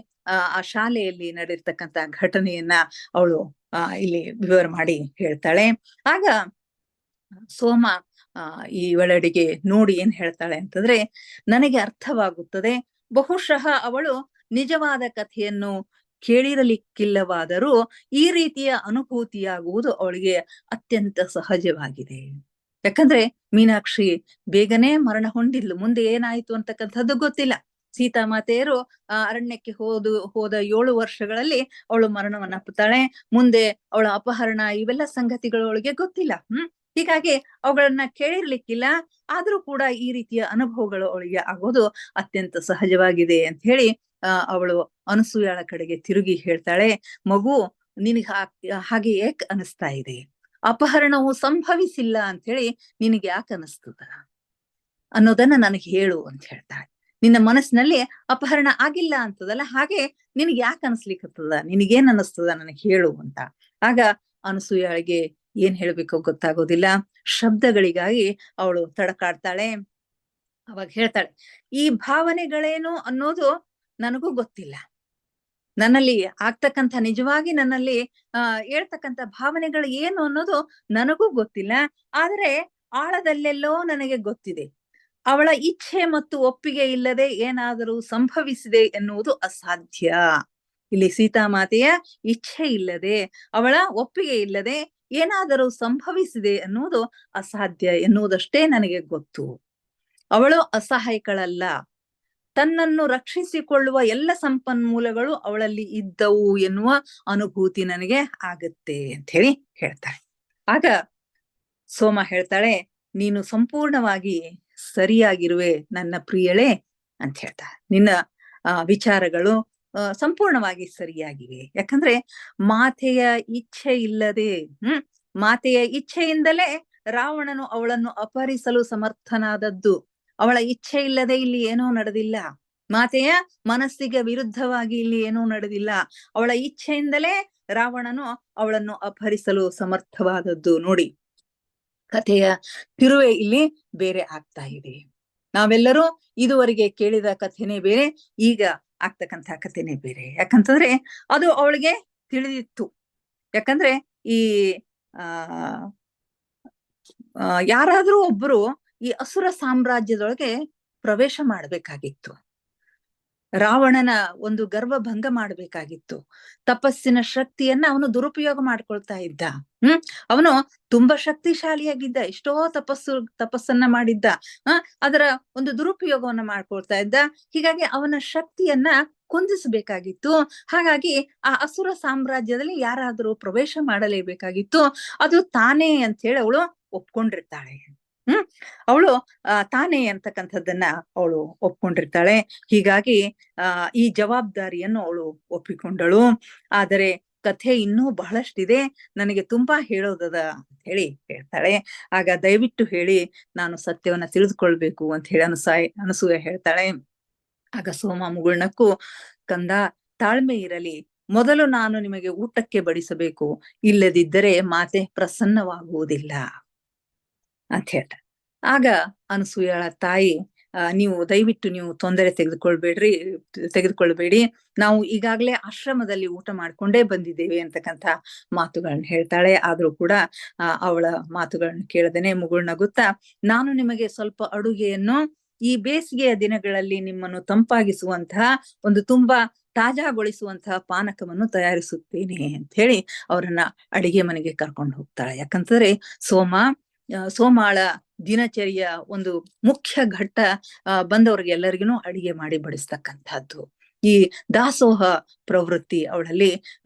ಆ ಶಾಲೆಯಲ್ಲಿ ನಡೆದಿರ್ತಕ್ಕಂಥ ಘಟನೆಯನ್ನ ಅವಳು ಇಲ್ಲಿ ವಿವರ ಮಾಡಿ ಹೇಳ್ತಾಳೆ. ಆಗ ಸೋಮ ಈ ವೆಳಡಿಗೆ ನೋಡಿ ಏನ್ ಹೇಳ್ತಾಳೆ ಅಂತಂದ್ರೆ, ನನಗೆ ಅರ್ಥವಾಗುತ್ತದೆ, ಬಹುಶಃ ಅವಳು ನಿಜವಾದ ಕಥೆಯನ್ನು ಕೇಳಿರಲಿಕ್ಕಿಲ್ಲವಾದರೂ ಈ ರೀತಿಯ ಅನುಭೂತಿಯಾಗುವುದು ಅವಳಿಗೆ ಅತ್ಯಂತ ಸಹಜವಾಗಿದೆ. ಯಾಕಂದ್ರೆ ಮೀನಾಕ್ಷಿ ಬೇಗನೆ ಮರಣ ಹೊಂದಿದ್ಲು. ಮುಂದೆ ಏನಾಯ್ತು ಅಂತಕ್ಕಂಥದ್ದು ಗೊತ್ತಿಲ್ಲ. ಸೀತಾಮಾತೆಯರು ಅರಣ್ಯಕ್ಕೆ ಹೋದ 7 ವರ್ಷಗಳಲ್ಲಿ ಅವಳು ಮರಣವನ್ನ ಅಪ್ಪುತ್ತಾಳೆ. ಮುಂದೆ ಅವಳ ಅಪಹರಣ, ಇವೆಲ್ಲ ಸಂಗತಿಗಳು ಅವಳಿಗೆ ಗೊತ್ತಿಲ್ಲ. ಹೀಗಾಗಿ ಅವುಗಳನ್ನ ಕೇಳಿರ್ಲಿಕ್ಕಿಲ್ಲ. ಆದ್ರೂ ಕೂಡ ಈ ರೀತಿಯ ಅನುಭವಗಳು ಅವಳಿಗೆ ಆಗೋದು ಅತ್ಯಂತ ಸಹಜವಾಗಿದೆ ಅಂತ ಹೇಳಿ ಅವಳು ಅನಸೂಯಾಳ ಕಡೆಗೆ ತಿರುಗಿ ಹೇಳ್ತಾಳೆ, ಮಗು ನಿನಗೆ ಹಾಗೆ ಏಕ್ ಅನಿಸ್ತಾ ಇದೆ? ಅಪಹರಣವು ಸಂಭವಿಸಿಲ್ಲ ಅಂತ ಹೇಳಿ ನಿನಗೆ ಯಾಕೆ ಅನಿಸ್ತದ ಅನ್ನೋದನ್ನ ನನಗೆ ಹೇಳು ಅಂತ ಹೇಳ್ತಾಳೆ. ನಿನ್ನ ಮನಸ್ಸಿನಲ್ಲಿ ಅಪಹರಣ ಆಗಿಲ್ಲ ಅಂತದಲ್ಲ, ಹಾಗೆ ನಿನಗೆ ಯಾಕೆ ಅನಿಸ್ಲಿಕ್ಕತ್ತದ, ನಿನಗೇನ್ ಅನಿಸ್ತದ ನನಗೆ ಹೇಳು ಅಂತ. ಆಗ ಅನಸೂಯಾಳಿಗೆ ಏನ್ ಹೇಳ್ಬೇಕೋ ಗೊತ್ತಾಗೋದಿಲ್ಲ. ಶಬ್ದಗಳಿಗಾಗಿ ಅವಳು ತಡಕಾಡ್ತಾಳೆ. ಅವಾಗ ಹೇಳ್ತಾಳೆ, ಈ ಭಾವನೆಗಳೇನು ಅನ್ನೋದು ನನಗೂ ಗೊತ್ತಿಲ್ಲ. ನನ್ನಲ್ಲಿ ಆಗ್ತಕ್ಕಂಥ ನಿಜವಾಗಿ ನನ್ನಲ್ಲಿ ಹೇಳ್ತಕ್ಕಂಥ ಭಾವನೆಗಳು ಏನು ಅನ್ನೋದು ನನಗೂ ಗೊತ್ತಿಲ್ಲ. ಆದ್ರೆ ಆಳದಲ್ಲೆಲ್ಲೋ ನನಗೆ ಗೊತ್ತಿದೆ, ಅವಳ ಇಚ್ಛೆ ಮತ್ತು ಒಪ್ಪಿಗೆ ಇಲ್ಲದೆ ಏನಾದರೂ ಸಂಭವಿಸಿದೆ ಎನ್ನುವುದು ಅಸಾಧ್ಯ. ಇಲ್ಲಿ ಸೀತಾಮಾತೆಯ ಇಚ್ಛೆ ಇಲ್ಲದೆ, ಅವಳ ಒಪ್ಪಿಗೆ ಇಲ್ಲದೆ ಏನಾದರೂ ಸಂಭವಿಸಿದೆ ಎನ್ನುವುದು ಅಸಾಧ್ಯ ಎನ್ನುವುದಷ್ಟೇ ನನಗೆ ಗೊತ್ತು. ಅವಳು ಅಸಹಾಯಕಳಲ್ಲ. ತನ್ನನ್ನು ರಕ್ಷಿಸಿಕೊಳ್ಳುವ ಎಲ್ಲ ಸಂಪನ್ಮೂಲಗಳು ಅವಳಲ್ಲಿ ಇದ್ದವು ಎನ್ನುವ ಅನುಭೂತಿ ನನಗೆ ಆಗತ್ತೆ ಅಂತ ಹೇಳಿ ಹೇಳ್ತಾಳೆ. ಆಗ ಸೋಮ ಹೇಳ್ತಾಳೆ, ನೀನು ಸಂಪೂರ್ಣವಾಗಿ ಸರಿಯಾಗಿರುವೆ ನನ್ನ ಪ್ರಿಯಳೇ ಅಂತ ಹೇಳ್ತಾಳೆ. ನಿನ್ನ ವಿಚಾರಗಳು ಸಂಪೂರ್ಣವಾಗಿ ಸರಿಯಾಗಿವೆ. ಯಾಕಂದ್ರೆ ಮಾತೆಯ ಇಚ್ಛೆ ಇಲ್ಲದೆ, ಮಾತೆಯ ಇಚ್ಛೆಯಿಂದಲೇ ರಾವಣನು ಅವಳನ್ನು ಅಪಹರಿಸಲು ಸಮರ್ಥನಾದದ್ದು. ಅವಳ ಇಚ್ಛೆ ಇಲ್ಲದೆ ಇಲ್ಲಿ ಏನೂ ನಡೆದಿಲ್ಲ. ಮಾತೆಯ ಮನಸ್ಸಿಗೆ ವಿರುದ್ಧವಾಗಿ ಇಲ್ಲಿ ಏನೂ ನಡೆದಿಲ್ಲ. ಅವಳ ಇಚ್ಛೆಯಿಂದಲೇ ರಾವಣನು ಅವಳನ್ನು ಅಪಹರಿಸಲು ಸಮರ್ಥವಾದದ್ದು. ನೋಡಿ, ಕಥೆಯ ತಿರುವೆ ಇಲ್ಲಿ ಬೇರೆ ಆಗ್ತಾ ಇದೆ. ನಾವೆಲ್ಲರೂ ಇದುವರೆಗೆ ಕೇಳಿದ ಕಥೆನೇ ಬೇರೆ, ಈಗ ಆಗ್ತಕ್ಕಂಥ ಕಥೆನೇ ಬೇರೆ. ಯಾಕಂತಂದ್ರೆ ಅದು ಅವಳಿಗೆ ತಿಳಿದಿತ್ತು. ಯಾಕಂದ್ರೆ ಈ ಯಾರಾದ್ರೂ ಒಬ್ರು ಈ ಅಸುರ ಸಾಮ್ರಾಜ್ಯದೊಳಗೆ ಪ್ರವೇಶ ಮಾಡ್ಬೇಕಾಗಿತ್ತು. ರಾವಣನ ಒಂದು ಗರ್ವ ಭಂಗ ಮಾಡ್ಬೇಕಾಗಿತ್ತು. ತಪಸ್ಸಿನ ಶಕ್ತಿಯನ್ನ ಅವನು ದುರುಪಯೋಗ ಮಾಡ್ಕೊಳ್ತಾ ಇದ್ದ. ಅವನು ತುಂಬಾ ಶಕ್ತಿಶಾಲಿಯಾಗಿದ್ದ, ಎಷ್ಟೋ ತಪಸ್ಸನ್ನ ಮಾಡಿದ್ದ. ಅದರ ಒಂದು ದುರುಪಯೋಗವನ್ನ ಮಾಡ್ಕೊಳ್ತಾ ಇದ್ದ. ಹೀಗಾಗಿ ಅವನ ಶಕ್ತಿಯನ್ನ ಕುಂದಿಸಬೇಕಾಗಿತ್ತು. ಹಾಗಾಗಿ ಆ ಅಸುರ ಸಾಮ್ರಾಜ್ಯದಲ್ಲಿ ಯಾರಾದರೂ ಪ್ರವೇಶ ಮಾಡಲೇಬೇಕಾಗಿತ್ತು. ಅದು ತಾನೇ ಅಂತ ಹೇಳಿ ಅವಳು ಒಪ್ಕೊಂಡಿರ್ತಾಳೆ. ಅವಳು ತಾನೇ ಅಂತಕ್ಕಂಥದ್ದನ್ನ ಅವಳು ಒಪ್ಕೊಂಡಿರ್ತಾಳೆ. ಹೀಗಾಗಿ ಈ ಜವಾಬ್ದಾರಿಯನ್ನು ಅವಳು ಒಪ್ಪಿಕೊಂಡಳು. ಆದರೆ ಕಥೆ ಇನ್ನೂ ಬಹಳಷ್ಟಿದೆ, ನನಗೆ ತುಂಬಾ ಹೇಳೋದದ ಅಂತ ಹೇಳಿ ಹೇಳ್ತಾಳೆ. ಆಗ ದಯವಿಟ್ಟು ಹೇಳಿ, ನಾನು ಸತ್ಯವನ್ನ ತಿಳಿದುಕೊಳ್ಬೇಕು ಅಂತ ಹೇಳಿ ಅನಸೂಯ ಹೇಳ್ತಾಳೆ. ಆಗ ಸೋಮ ಮುಗುಳ್ನಕ್ಕು, ಕಂದ, ತಾಳ್ಮೆ ಇರಲಿ, ಮೊದಲು ನಾನು ನಿಮಗೆ ಊಟಕ್ಕೆ ಬಡಿಸಬೇಕು, ಇಲ್ಲದಿದ್ದರೆ ಮಾತೆ ಪ್ರಸನ್ನವಾಗುವುದಿಲ್ಲ ಅಂತ ಹೇಳ್ತಾರೆ. ಆಗ ಅನಸೂಯಳ ತಾಯಿ, ನೀವು ದಯವಿಟ್ಟು ನೀವು ತೊಂದರೆ ತೆಗೆದುಕೊಳ್ಬೇಡಿ, ನಾವು ಈಗಾಗಲೇ ಆಶ್ರಮದಲ್ಲಿ ಊಟ ಮಾಡ್ಕೊಂಡೇ ಬಂದಿದ್ದೇವೆ ಅಂತಕ್ಕಂಥ ಮಾತುಗಳನ್ನ ಹೇಳ್ತಾಳೆ. ಆದ್ರೂ ಕೂಡ ಅವಳ ಮಾತುಗಳನ್ನ ಕೇಳದೇನೆ ಮುಗುಳ್ನಗುತ್ತಾ, ನಾನು ನಿಮಗೆ ಸ್ವಲ್ಪ ಅಡುಗೆಯನ್ನು ಈ ಬೇಸಿಗೆಯ ದಿನಗಳಲ್ಲಿ ನಿಮ್ಮನ್ನು ತಂಪಾಗಿಸುವಂತಹ, ಒಂದು ತುಂಬಾ ತಾಜಾಗೊಳಿಸುವಂತಹ ಪಾನಕವನ್ನು ತಯಾರಿಸುತ್ತೇನೆ ಅಂತ ಹೇಳಿ ಅವರನ್ನ ಅಡಿಗೆ ಮನೆಗೆ ಕರ್ಕೊಂಡು ಹೋಗ್ತಾಳೆ. ಯಾಕಂತಂದ್ರೆ ಸೋಮಾಳ ದಿನಚರಿಯ ಒಂದು ಮುಖ್ಯ ಘಟ್ಟ ಬಂದವ್ರಿಗೆ ಎಲ್ಲರಿಗೂ ಅಡಿಗೆ ಮಾಡಿ ಬಡಿಸ್ತಕ್ಕಂಥದ್ದು. ಈ ದಾಸೋಹ ಪ್ರವೃತ್ತಿ ಅವಳಲ್ಲಿ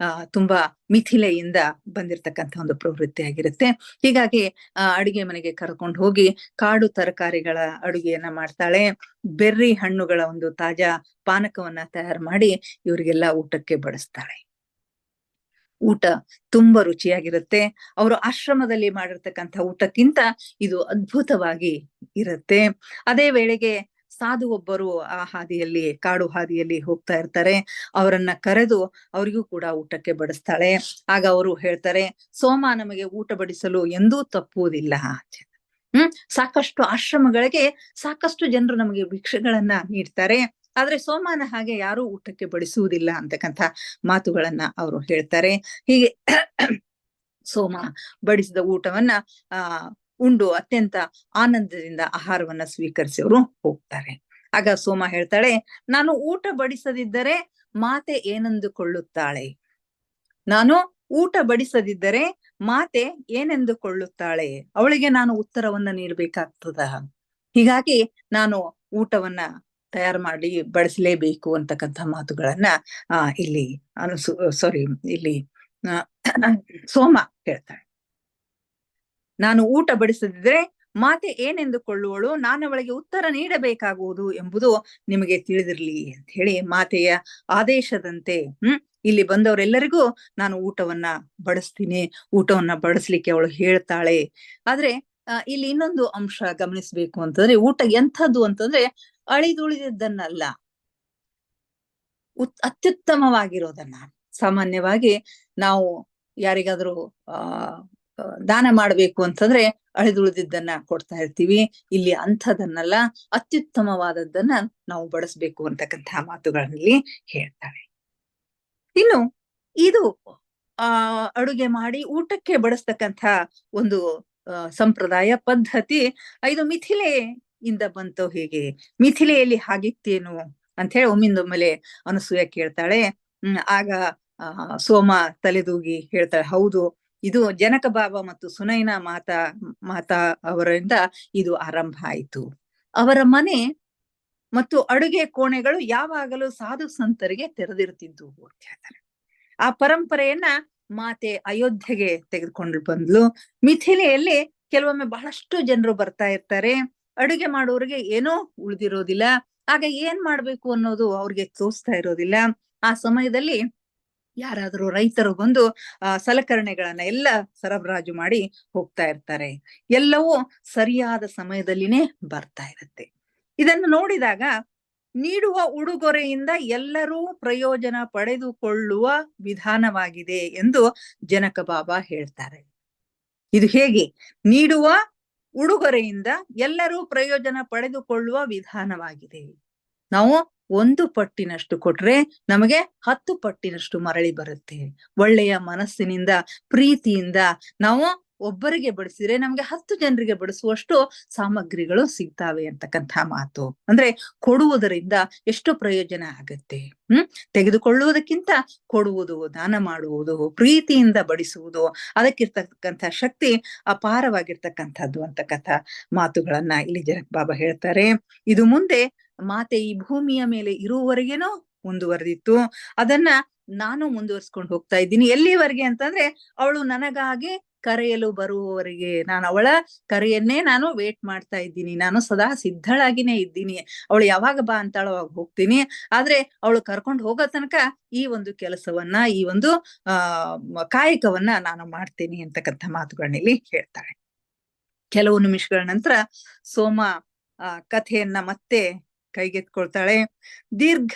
ತುಂಬಾ ಮಿಥಿಲೆಯಿಂದ ಬಂದಿರತಕ್ಕಂಥ ಒಂದು ಪ್ರವೃತ್ತಿ ಆಗಿರುತ್ತೆ. ಹೀಗಾಗಿ ಅಡಿಗೆ ಮನೆಗೆ ಕರ್ಕೊಂಡು ಹೋಗಿ ಕಾಡು ತರಕಾರಿಗಳ ಅಡುಗೆಯನ್ನ ಮಾಡ್ತಾಳೆ. ಬೆರ್ರಿ ಹಣ್ಣುಗಳ ಒಂದು ತಾಜಾ ಪಾನಕವನ್ನ ತಯಾರು ಮಾಡಿ ಇವರಿಗೆಲ್ಲ ಊಟಕ್ಕೆ ಬಡಿಸ್ತಾಳೆ. ಊಟ ತುಂಬಾ ರುಚಿಯಾಗಿರುತ್ತೆ. ಅವರು ಆಶ್ರಮದಲ್ಲಿ ಮಾಡಿರ್ತಕ್ಕಂಥ ಊಟಕ್ಕಿಂತ ಇದು ಅದ್ಭುತವಾಗಿ ಇರುತ್ತೆ. ಅದೇ ವೇಳೆಗೆ ಸಾಧು ಒಬ್ಬರು ಆ ಹಾದಿಯಲ್ಲಿ, ಕಾಡು ಹಾದಿಯಲ್ಲಿ ಹೋಗ್ತಾ ಇರ್ತಾರೆ. ಅವರನ್ನ ಕರೆದು ಅವರಿಗೂ ಕೂಡ ಊಟಕ್ಕೆ ಬಡಿಸ್ತಾಳೆ. ಆಗ ಅವರು ಹೇಳ್ತಾರೆ, ಸೋಮ ನಮಗೆ ಊಟ ಬಡಿಸಲು ಎಂದೂ ತಪ್ಪುವುದಿಲ್ಲ. ಸಾಕಷ್ಟು ಆಶ್ರಮಗಳಿಗೆ ಸಾಕಷ್ಟು ಜನರು ನಮಗೆ ಭಿಕ್ಷೆಗಳನ್ನ ನೀಡ್ತಾರೆ, ಆದ್ರೆ ಸೋಮನ ಹಾಗೆ ಯಾರೂ ಊಟಕ್ಕೆ ಬಡಿಸುವುದಿಲ್ಲ ಅಂತಕ್ಕಂಥ ಮಾತುಗಳನ್ನ ಅವರು ಹೇಳ್ತಾರೆ. ಹೀಗೆ ಸೋಮ ಬಡಿಸಿದ ಊಟವನ್ನ ಉಂಡು ಅತ್ಯಂತ ಆನಂದದಿಂದ ಆಹಾರವನ್ನ ಸ್ವೀಕರಿಸಿ ಅವರು ಹೋಗ್ತಾರೆ. ಆಗ ಸೋಮ ಹೇಳ್ತಾಳೆ, ನಾನು ಊಟ ಬಡಿಸದಿದ್ದರೆ ಮಾತೆ ಏನೆಂದುಕೊಳ್ಳುತ್ತಾಳೆ, ನಾನು ಊಟ ಬಡಿಸದಿದ್ದರೆ ಮಾತೆ ಏನೆಂದುಕೊಳ್ಳುತ್ತಾಳೆ, ಅವಳಿಗೆ ನಾನು ಉತ್ತರವನ್ನ ನೀಡಬೇಕಾಗ್ತದ, ಹೀಗಾಗಿ ನಾನು ಊಟವನ್ನ ತಯಾರು ಮಾಡಿ ಬಡಿಸಲೇಬೇಕು ಅಂತಕ್ಕಂಥ ಮಾತುಗಳನ್ನ ಇಲ್ಲಿ ಇಲ್ಲಿ ಸೋಮ ಹೇಳ್ತಾಳೆ. ನಾನು ಊಟ ಬಡಿಸದಿದ್ರೆ ಮಾತೆ ಏನೆಂದುಕೊಳ್ಳುವಳು, ನಾನು ಅವಳಿಗೆ ಉತ್ತರ ನೀಡಬೇಕಾಗುವುದು ಎಂಬುದು ನಿಮಗೆ ತಿಳಿದಿರ್ಲಿ ಅಂತ ಹೇಳಿ ಮಾತೆಯ ಆದೇಶದಂತೆ ಇಲ್ಲಿ ಬಂದವರೆಲ್ಲರಿಗೂ ನಾನು ಊಟವನ್ನ ಬಡಿಸ್ತೀನಿ, ಊಟವನ್ನ ಬಡಿಸ್ಲಿಕ್ಕೆ ಅವಳು ಹೇಳ್ತಾಳೆ. ಆದ್ರೆ ಇಲ್ಲಿ ಇನ್ನೊಂದು ಅಂಶ ಗಮನಿಸ್ಬೇಕು ಅಂತಂದ್ರೆ, ಊಟ ಎಂಥದ್ದು ಅಂತಂದ್ರೆ ಅಳಿದುಳಿದದ್ದನ್ನಲ್ಲ, ಅತ್ಯುತ್ತಮವಾಗಿರೋದನ್ನ. ಸಾಮಾನ್ಯವಾಗಿ ನಾವು ಯಾರಿಗಾದ್ರೂ ದಾನ ಮಾಡ್ಬೇಕು ಅಂತಂದ್ರೆ ಅಳಿದುಳಿದಿದ್ದನ್ನ ಕೊಡ್ತಾ ಇರ್ತೀವಿ. ಇಲ್ಲಿ ಅಂಥದನ್ನಲ್ಲ, ಅತ್ಯುತ್ತಮವಾದದ್ದನ್ನ ನಾವು ಬಡಿಸ್ಬೇಕು ಅಂತಕ್ಕಂಥ ಮಾತುಗಳಲ್ಲಿ ಹೇಳ್ತಾಳೆ. ಇನ್ನು ಇದು ಅಡುಗೆ ಮಾಡಿ ಊಟಕ್ಕೆ ಬಡಿಸ್ತಕ್ಕಂಥ ಒಂದು ಸಂಪ್ರದಾಯ ಪದ್ಧತಿ ಇದು ಮಿಥಿಲೆಯಿಂದ ಬಂತು. ಹೇಗೆ ಮಿಥಿಲೆಯಲ್ಲಿ ಹಾಗಿತ್ತೇನು ಅಂತ ಹೇಳಿ ಒಮ್ಮಿಂದೊಮ್ಮೆಲೆ ಅನಸೂಯ ಕೇಳ್ತಾಳೆ. ಆಗ ಸೋಮ ತಲೆದೂಗಿ ಹೇಳ್ತಾಳೆ, ಹೌದು, ಇದು ಜನಕ ಬಾಬಾ ಮತ್ತು ಸುನೈನಾ ಮಾತಾ ಅವರಿಂದ ಇದು ಆರಂಭ ಆಯಿತು. ಅವರ ಮನೆ ಮತ್ತು ಅಡುಗೆ ಕೋಣೆಗಳು ಯಾವಾಗಲೂ ಸಾಧು ಸಂತರಿಗೆ ತೆರೆದಿರ್ತಿದ್ವು ಅಂತ ಹೇಳ್ತಾರೆ. ಆ ಪರಂಪರೆಯನ್ನ ಮಾತೆ ಅಯೋಧ್ಯೆಗೆ ತೆಗೆದುಕೊಂಡು ಬಂದ್ಲು. ಮಿಥಿಲೆಯಲ್ಲಿ ಕೆಲವೊಮ್ಮೆ ಬಹಳಷ್ಟು ಜನರು ಬರ್ತಾ ಇರ್ತಾರೆ, ಅಡುಗೆ ಮಾಡೋರಿಗೆ ಏನೋ ಉಳಿದಿರೋದಿಲ್ಲ, ಆಗ ಏನ್ ಮಾಡ್ಬೇಕು ಅನ್ನೋದು ಅವ್ರಿಗೆ ತೋಚ್ತಾ ಇರೋದಿಲ್ಲ. ಆ ಸಮಯದಲ್ಲಿ ಯಾರಾದ್ರೂ ರೈತರು ಬಂದು ಸಲಕರಣೆಗಳನ್ನ ಎಲ್ಲ ಸರಬರಾಜು ಮಾಡಿ ಹೋಗ್ತಾ ಇರ್ತಾರೆ. ಎಲ್ಲವೂ ಸರಿಯಾದ ಸಮಯದಲ್ಲಿನೇ ಬರ್ತಾ ಇರುತ್ತೆ. ಇದನ್ನು ನೋಡಿದಾಗ ನೀಡುವ ಉಡುಗೊರೆಯಿಂದ ಎಲ್ಲರೂ ಪ್ರಯೋಜನ ಪಡೆದುಕೊಳ್ಳುವ ವಿಧಾನವಾಗಿದೆ ಎಂದು ಜನಕ ಬಾಬಾ ಹೇಳ್ತಾರೆ. ಇದು ಹೇಗೆ? ನೀಡುವ ಉಡುಗೊರೆಯಿಂದ ಎಲ್ಲರೂ ಪ್ರಯೋಜನ ಪಡೆದುಕೊಳ್ಳುವ ವಿಧಾನವಾಗಿದೆ. ನಾವು 1 ಪಟ್ಟಿನಷ್ಟು ಕೊಟ್ರೆ ನಮಗೆ 10 ಪಟ್ಟಿನಷ್ಟು ಮರಳಿ ಬರುತ್ತೆ. ಒಳ್ಳೆಯ ಮನಸ್ಸಿನಿಂದ, ಪ್ರೀತಿಯಿಂದ ನಾವು ಒಬ್ಬರಿಗೆ ಬಡಿಸಿದ್ರೆ ನಮ್ಗೆ 10 ಜನರಿಗೆ ಬಡಿಸುವಷ್ಟು ಸಾಮಗ್ರಿಗಳು ಸಿಗ್ತಾವೆ ಅಂತಕ್ಕಂಥ ಮಾತು. ಅಂದ್ರೆ ಕೊಡುವುದರಿಂದ ಎಷ್ಟು ಪ್ರಯೋಜನ ಆಗತ್ತೆ. ತೆಗೆದುಕೊಳ್ಳುವುದಕ್ಕಿಂತ ಕೊಡುವುದು, ದಾನ ಮಾಡುವುದು, ಪ್ರೀತಿಯಿಂದ ಬಡಿಸುವುದು, ಅದಕ್ಕಿರ್ತಕ್ಕಂಥ ಶಕ್ತಿ ಅಪಾರವಾಗಿರ್ತಕ್ಕಂಥದ್ದು ಅಂತಕ್ಕಂಥ ಮಾತುಗಳನ್ನ ಇಲ್ಲಿ ಜನಕ ಬಾಬಾ ಹೇಳ್ತಾರೆ. ಇದು ಮುಂದೆ ಮಾತೆ ಈ ಭೂಮಿಯ ಮೇಲೆ ಇರುವವರೆಗೇನೋ ಮುಂದುವರೆದಿತ್ತು. ಅದನ್ನ ನಾನು ಮುಂದುವರ್ಸ್ಕೊಂಡು ಹೋಗ್ತಾ ಇದ್ದೀನಿ. ಎಲ್ಲಿವರೆಗೆ ಅಂತಂದ್ರೆ, ಅವಳು ನನಗಾಗಿ ಕರೆಯಲು ಬರುವವರೆಗೆ ನಾನು ಅವಳ ಕರೆಯನ್ನೇ ನಾನು ವೇಟ್ ಮಾಡ್ತಾ ಇದ್ದೀನಿ. ನಾನು ಸದಾ ಸಿದ್ಧಳಾಗಿನೇ ಇದ್ದೀನಿ. ಅವಳು ಯಾವಾಗ ಬಾ ಅಂತಾಳೋ ಅವಾಗ ಹೋಗ್ತೀನಿ. ಆದ್ರೆ ಅವಳು ಕರ್ಕೊಂಡು ಹೋಗೋ ತನಕ ಈ ಒಂದು ಕೆಲಸವನ್ನ, ಈ ಒಂದು ಕಾಯಕವನ್ನ ನಾನು ಮಾಡ್ತೀನಿ ಅಂತಕ್ಕಂಥ ಮಾತುಗಳನ್ನಿಲ್ಲಿ ಹೇಳ್ತಾಳೆ. ಕೆಲವು ನಿಮಿಷಗಳ ನಂತರ ಸೋಮ ಕಥೆಯನ್ನ ಮತ್ತೆ ಕೈಗೆತ್ಕೊಳ್ತಾಳೆ. ದೀರ್ಘ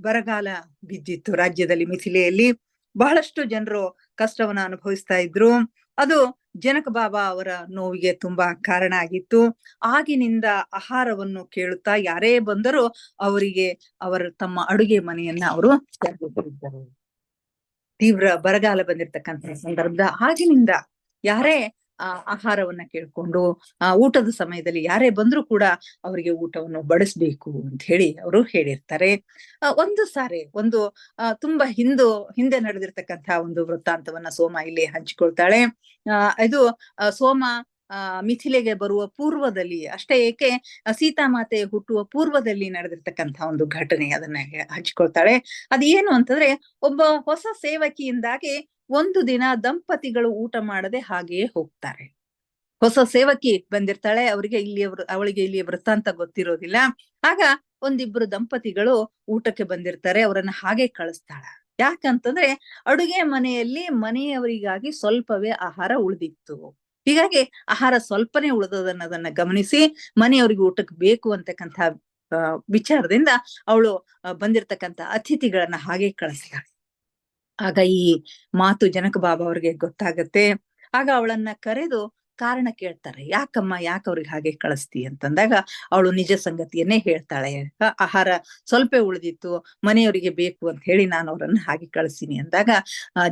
ಬರಗಾಲ ಬಿದ್ದಿತ್ತು ರಾಜ್ಯದಲ್ಲಿ, ಮಿಥಿಲೆಯಲ್ಲಿ ಬಹಳಷ್ಟು ಜನರು ಕಷ್ಟವನ್ನ ಅನುಭವಿಸ್ತಾ ಇದ್ರು. ಅದು ಜನಕ ಬಾಬಾ ಅವರ ನೋವಿಗೆ ತುಂಬಾ ಕಾರಣ ಆಗಿತ್ತು. ಆಗಿನಿಂದ ಆಹಾರವನ್ನು ಕೇಳುತ್ತಾ ಯಾರೇ ಬಂದರೂ ಅವರಿಗೆ ತಮ್ಮ ಅಡುಗೆ ಮನೆಯನ್ನ ಅವರು ತೆರೆದಿದ್ದರು. ತೀವ್ರ ಬರಗಾಲ ಬಂದಿರತಕ್ಕಂಥ ಸಂದರ್ಭದ ಆಗಿನಿಂದ ಯಾರೇ ಆಹಾರವನ್ನ ಕೇಳ್ಕೊಂಡು ಊಟದ ಸಮಯದಲ್ಲಿ ಯಾರೇ ಬಂದ್ರು ಕೂಡ ಅವರಿಗೆ ಊಟವನ್ನು ಬಡಿಸ್ಬೇಕು ಅಂತ ಹೇಳಿ ಅವರು ಹೇಳಿರ್ತಾರೆ. ಒಂದು ಸಾರಿ ತುಂಬಾ ಹಿಂದೆ ನಡೆದಿರ್ತಕ್ಕಂಥ ಒಂದು ವೃತ್ತಾಂತವನ್ನ ಸೋಮ ಇಲ್ಲಿ ಹಂಚಿಕೊಳ್ತಾಳೆ. ಇದು ಸೋಮ ಮಿಥಿಲೆಗೆ ಬರುವ ಪೂರ್ವದಲ್ಲಿ, ಅಷ್ಟೇ ಏಕೆ ಸೀತಾಮಾತೆ ಹುಟ್ಟುವ ಪೂರ್ವದಲ್ಲಿ ನಡೆದಿರ್ತಕ್ಕಂಥ ಒಂದು ಘಟನೆ, ಅದನ್ನ ಹಂಚಿಕೊಳ್ತಾಳೆ. ಅದೇನು ಅಂತಂದ್ರೆ, ಒಬ್ಬ ಹೊಸ ಸೇವಕಿಯಿಂದಾಗಿ ಒಂದು ದಿನ ದಂಪತಿಗಳು ಊಟ ಮಾಡದೆ ಹಾಗೆಯೇ ಹೋಗ್ತಾರೆ. ಹೊಸ ಸೇವಕಿ ಬಂದಿರ್ತಾಳೆ, ಅವಳಿಗೆ ಇಲ್ಲಿ ವೃತ್ತಾಂತ ಗೊತ್ತಿರೋದಿಲ್ಲ. ಆಗ ಒಂದಿಬ್ರು ದಂಪತಿಗಳು ಊಟಕ್ಕೆ ಬಂದಿರ್ತಾರೆ, ಅವರನ್ನ ಹಾಗೆ ಕಳಿಸ್ತಾಳ. ಯಾಕಂತಂದ್ರೆ ಅಡುಗೆ ಮನೆಯಲ್ಲಿ ಮನೆಯವರಿಗಾಗಿ ಸ್ವಲ್ಪವೇ ಆಹಾರ ಉಳಿದಿತ್ತು. ಹೀಗಾಗಿ ಆಹಾರ ಸ್ವಲ್ಪನೇ ಉಳಿದದನ್ನದನ್ನ ಗಮನಿಸಿ ಮನೆಯವರಿಗೆ ಊಟಕ್ಕೆ ಬೇಕು ಅಂತಕ್ಕಂಥ ವಿಚಾರದಿಂದ ಅವಳು ಬಂದಿರತಕ್ಕಂಥ ಅತಿಥಿಗಳನ್ನ ಹಾಗೆ ಕಳಿಸ್ತಾಳೆ. ಆಗ ಈ ಮಾತು ಜನಕ ಬಾಬಾ ಅವ್ರಿಗೆ ಗೊತ್ತಾಗತ್ತೆ. ಆಗ ಅವಳನ್ನ ಕರೆದು ಕಾರಣ ಕೇಳ್ತಾರೆ. ಯಾಕಮ್ಮ, ಅವ್ರಿಗೆ ಹಾಗೆ ಕಳಿಸ್ತಿ ಅಂತಂದಾಗ ಅವಳು ನಿಜ ಸಂಗತಿಯನ್ನೇ ಹೇಳ್ತಾಳೆ. ಆಹಾರ ಸ್ವಲ್ಪ ಉಳಿದಿತ್ತು, ಮನೆಯವರಿಗೆ ಬೇಕು ಅಂತ ಹೇಳಿ ನಾನು ಅವರನ್ನ ಹಾಗೆ ಕಳಿಸ್ತೀನಿ ಅಂದಾಗ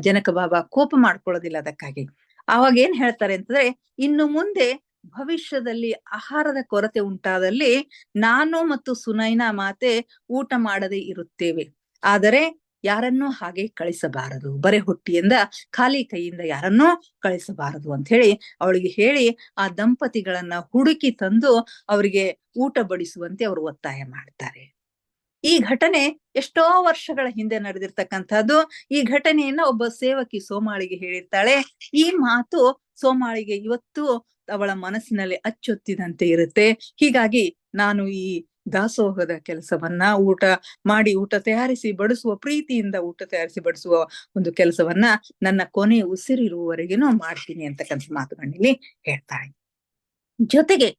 ಜನಕ ಬಾಬಾ ಕೋಪ ಮಾಡ್ಕೊಳ್ಳೋದಿಲ್ಲ ಅದಕ್ಕಾಗಿ. ಅವಾಗ ಏನ್ ಹೇಳ್ತಾರೆ ಅಂತಂದ್ರೆ, ಇನ್ನು ಮುಂದೆ ಭವಿಷ್ಯದಲ್ಲಿ ಆಹಾರದ ಕೊರತೆ ಉಂಟಾದಲ್ಲಿ ನಾನು ಮತ್ತು ಸುನೈನಾ ಮಾತೆ ಊಟ ಮಾಡದೇ ಇರುತ್ತೇವೆ. ಆದರೆ ಯಾರನ್ನೂ ಹಾಗೆ ಕಳಿಸಬಾರದು, ಬರೆ ಹೊಟ್ಟಿಯಿಂದ ಖಾಲಿ ಕೈಯಿಂದ ಯಾರನ್ನೂ ಕಳಿಸಬಾರದು ಅಂತ ಹೇಳಿ ಅವಳಿಗೆ ಹೇಳಿ ಆ ದಂಪತಿಗಳನ್ನ ಹುಡುಕಿ ತಂದು ಅವರಿಗೆ ಊಟ ಬಡಿಸುವಂತೆ ಅವರು ಒತ್ತಾಯ ಮಾಡ್ತಾರೆ. ಈ ಘಟನೆ ಎಷ್ಟೋ ವರ್ಷಗಳ ಹಿಂದೆ ನಡೆದಿರ್ತಕ್ಕಂಥದ್ದು. ಈ ಘಟನೆಯನ್ನ ಒಬ್ಬ ಸೇವಕಿ ಸೋಮಾಳಿಗೆ ಹೇಳಿರ್ತಾಳೆ. ಈ ಮಾತು ಸೋಮಾಳಿಗೆ ಇವತ್ತು ಅವಳ ಮನಸ್ಸಿನಲ್ಲಿ ಅಚ್ಚೊತ್ತಿದಂತೆ ಇರುತ್ತೆ. ಹೀಗಾಗಿ ನಾನು ಈ ದಾಸೋಹದ ಕೆಲಸವನ್ನ, ಊಟ ತಯಾರಿಸಿ ಬಡಿಸುವ, ಪ್ರೀತಿಯಿಂದ ಊಟ ತಯಾರಿಸಿ ಬಡಿಸುವ ಒಂದು ಕೆಲಸವನ್ನ ನನ್ನ ಕೊನೆ ಉಸಿರಿರುವವರೆಗೇನೂ ಮಾಡ್ತೀನಿ ಅಂತಕ್ಕಂಥ ಮಾತುಗಳಲ್ಲಿ ಹೇಳ್ತಾಳೆ. ಜೊತೆಗೆ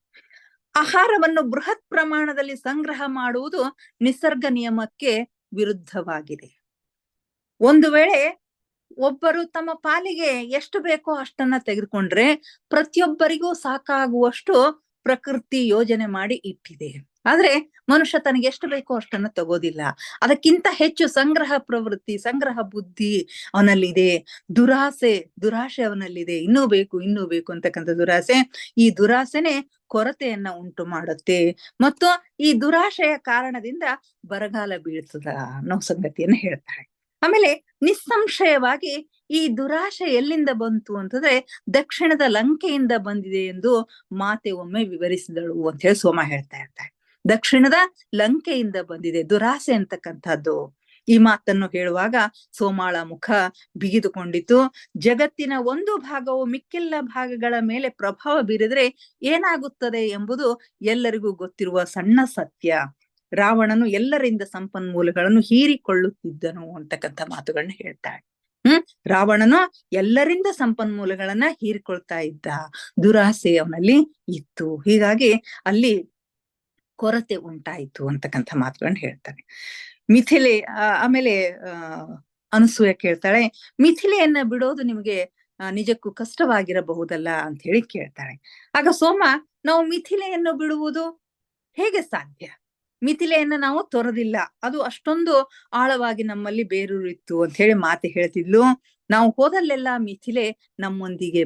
ಆಹಾರವನ್ನು ಬೃಹತ್ ಪ್ರಮಾಣದಲ್ಲಿ ಸಂಗ್ರಹ ಮಾಡುವುದು ನಿಸರ್ಗ ನಿಯಮಕ್ಕೆ ವಿರುದ್ಧವಾಗಿದೆ. ಒಂದು ವೇಳೆ ಒಬ್ಬರು ತಮ್ಮ ಪಾಲಿಗೆ ಎಷ್ಟು ಬೇಕೋ ಅಷ್ಟನ್ನ ತೆಗೆದುಕೊಂಡ್ರೆ ಪ್ರತಿಯೊಬ್ಬರಿಗೂ ಸಾಕಾಗುವಷ್ಟು ಪ್ರಕೃತಿ ಯೋಜನೆ ಮಾಡಿ ಇಟ್ಟಿದೆ. ಆದ್ರೆ ಮನುಷ್ಯ ತನಗೆ ಎಷ್ಟು ಬೇಕೋ ಅಷ್ಟನ್ನ ತಗೋದಿಲ್ಲ. ಅದಕ್ಕಿಂತ ಹೆಚ್ಚು ಸಂಗ್ರಹ ಪ್ರವೃತ್ತಿ, ಸಂಗ್ರಹ ಬುದ್ಧಿ ಅವನಲ್ಲಿದೆ. ದುರಾಸೆ ಅವನಲ್ಲಿದೆ. ಇನ್ನೂ ಬೇಕು ಅಂತಕ್ಕಂಥ ದುರಾಸೆ. ಈ ದುರಾಸೆನೆ ಕೊರತೆಯನ್ನ ಉಂಟು ಮಾಡುತ್ತೆ ಮತ್ತು ಈ ದುರಾಶೆಯ ಕಾರಣದಿಂದ ಬರಗಾಲ ಬೀಳ್ತದ ಅನ್ನೋ ಸಂಗತಿಯನ್ನ ಹೇಳ್ತಾರೆ. ಆಮೇಲೆ ನಿಸ್ಸಂಶಯವಾಗಿ ಈ ದುರಾಶೆ ಎಲ್ಲಿಂದ ಬಂತು ಅಂತಂದ್ರೆ ದಕ್ಷಿಣದ ಲಂಕೆಯಿಂದ ಬಂದಿದೆ ಎಂದು ಮಾತೆ ಒಮ್ಮೆ ವಿವರಿಸಿದಳು ಅಂತ ಹೇಳಿ ಸೋಮ ಹೇಳ್ತಾ ಇರ್ತಾರೆ. ದಕ್ಷಿಣದ ಲಂಕೆಯಿಂದ ಬಂದಿದೆ ದುರಾಸೆ ಅಂತಕ್ಕಂಥದ್ದು. ಈ ಮಾತನ್ನು ಹೇಳುವಾಗ ಸೋಮಾಳ ಮುಖ ಬಿಗಿದುಕೊಂಡಿತು. ಜಗತ್ತಿನ ಒಂದು ಭಾಗವು ಮಿಕ್ಕೆಲ್ಲ ಭಾಗಗಳ ಮೇಲೆ ಪ್ರಭಾವ ಬೀರಿದ್ರೆ ಏನಾಗುತ್ತದೆ ಎಂಬುದು ಎಲ್ಲರಿಗೂ ಗೊತ್ತಿರುವ ಸಣ್ಣ ಸತ್ಯ. ರಾವಣನು ಎಲ್ಲರಿಂದ ಸಂಪನ್ಮೂಲಗಳನ್ನು ಹೀರಿಕೊಳ್ಳುತ್ತಿದ್ದನು ಅಂತಕ್ಕಂಥ ಮಾತುಗಳನ್ನ ಹೇಳ್ತಾಳೆ. ರಾವಣನು ಎಲ್ಲರಿಂದ ಸಂಪನ್ಮೂಲಗಳನ್ನ ಹೀರಿಕೊಳ್ತಾ ಇದ್ದ. ದುರಾಸೆ ಅವನಲ್ಲಿ ಇತ್ತು. ಹೀಗಾಗಿ ಅಲ್ಲಿ ಕೊರತೆ ಉಂಟಾಯಿತು ಅಂತಕ್ಕಂಥ ಮಾತುಗಳನ್ನ ಹೇಳ್ತಾನೆ. ಮಿಥಿಲೆ ಆಮೇಲೆ ಅನಸೂಯ ಕೇಳ್ತಾಳೆ, ಮಿಥಿಲೆಯನ್ನ ಬಿಡೋದು ನಿಮ್ಗೆ ನಿಜಕ್ಕೂ ಕಷ್ಟವಾಗಿರಬಹುದಲ್ಲ ಅಂತ ಹೇಳಿ ಕೇಳ್ತಾಳೆ. ಆಗ ಸೋಮ, ನಾವು ಮಿಥಿಲೆಯನ್ನು ಬಿಡುವುದು ಹೇಗೆ ಸಾಧ್ಯ? ಮಿಥಿಲೆಯನ್ನ ನಾವು ತೊರೆದಿಲ್ಲ, ಅದು ಅಷ್ಟೊಂದು ಆಳವಾಗಿ ನಮ್ಮಲ್ಲಿ ಬೇರೂರಿತ್ತು ಅಂತ ಹೇಳಿ ಮಾತೆ ಹೇಳ್ತಿದ್ಲು. ನಾವು ಹೋದಲ್ಲೆಲ್ಲ ಮಿಥಿಲೆ ನಮ್ಮೊಂದಿಗೆ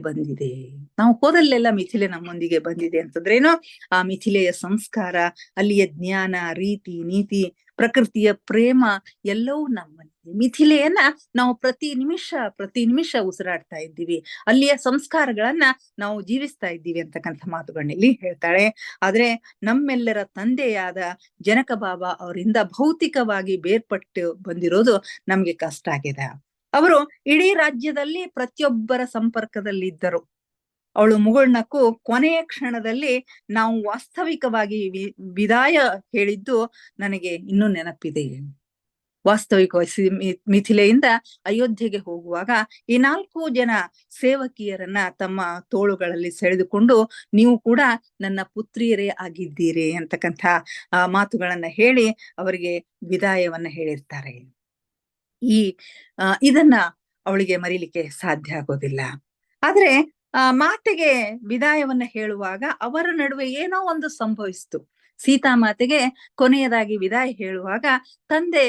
ಬಂದಿದೆ ಅಂತಂದ್ರೇನು? ಆ ಮಿಥಿಲೆಯ ಸಂಸ್ಕಾರ, ಅಲ್ಲಿಯ ಜ್ಞಾನ, ರೀತಿ, ನೀತಿ, ಪ್ರಕೃತಿಯ ಪ್ರೇಮ ಎಲ್ಲವೂ ನಮ್ಮಲ್ಲಿ. ಮಿಥಿಲೆಯನ್ನ ನಾವು ಪ್ರತಿ ನಿಮಿಷ ಉಸಿರಾಡ್ತಾ ಇದ್ದೀವಿ. ಅಲ್ಲಿಯ ಸಂಸ್ಕಾರಗಳನ್ನ ನಾವು ಜೀವಿಸ್ತಾ ಇದ್ದೀವಿ ಅಂತಕ್ಕಂಥ ಮಾತುಗಳನ್ನ ಇಲ್ಲಿ ಹೇಳ್ತಾಳೆ. ಆದ್ರೆ ನಮ್ಮೆಲ್ಲರ ತಂದೆಯಾದ ಜನಕ ಬಾಬಾ ಅವರಿಂದ ಭೌತಿಕವಾಗಿ ಬೇರ್ಪಟ್ಟು ಬಂದಿರೋದು ನಮ್ಗೆ ಕಷ್ಟ ಆಗಿದೆ. ಅವರು ಇಡೀ ರಾಜ್ಯದಲ್ಲಿ ಪ್ರತಿಯೊಬ್ಬರ ಸಂಪರ್ಕದಲ್ಲಿದ್ದರು. ಅವಳು ಮುಗುಳ್ನಕ್ಕು ಕೊನೆಯ ಕ್ಷಣದಲ್ಲಿ ನಾವು ವಾಸ್ತವಿಕವಾಗಿ ವಿದಾಯ ಹೇಳಿದ್ದು ನನಗೆ ಇನ್ನೂ ನೆನಪಿದೆ. ವಾಸ್ತವಿಕವಾಗಿ ಮಿಥಿಲೆಯಿಂದ ಅಯೋಧ್ಯೆಗೆ ಹೋಗುವಾಗ ಈ 4 ಜನ ಸೇವಕಿಯರನ್ನ ತಮ್ಮ ತೋಳುಗಳಲ್ಲಿ ಸೆಳೆದುಕೊಂಡು ನೀವು ಕೂಡ ನನ್ನ ಪುತ್ರಿಯರೇ ಆಗಿದ್ದೀರಿ ಅಂತಕ್ಕಂಥ ಮಾತುಗಳನ್ನ ಹೇಳಿ ಅವರಿಗೆ ವಿದಾಯವನ್ನ ಹೇಳಿರ್ತಾರೆ. ಇದನ್ನ ಅವಳಿಗೆ ಮರೀಲಿಕ್ಕೆ ಸಾಧ್ಯ ಆಗೋದಿಲ್ಲ. ಆದ್ರೆ ಮಾತೆಗೆ ವಿದಾಯವನ್ನ ಹೇಳುವಾಗ ಅವರ ನಡುವೆ ಏನೋ ಒಂದು ಸಂಭವಿಸ್ತು. ಸೀತಾಮಾತೆಗೆ ಕೊನೆಯದಾಗಿ ವಿದಾಯ ಹೇಳುವಾಗ ತಂದೆ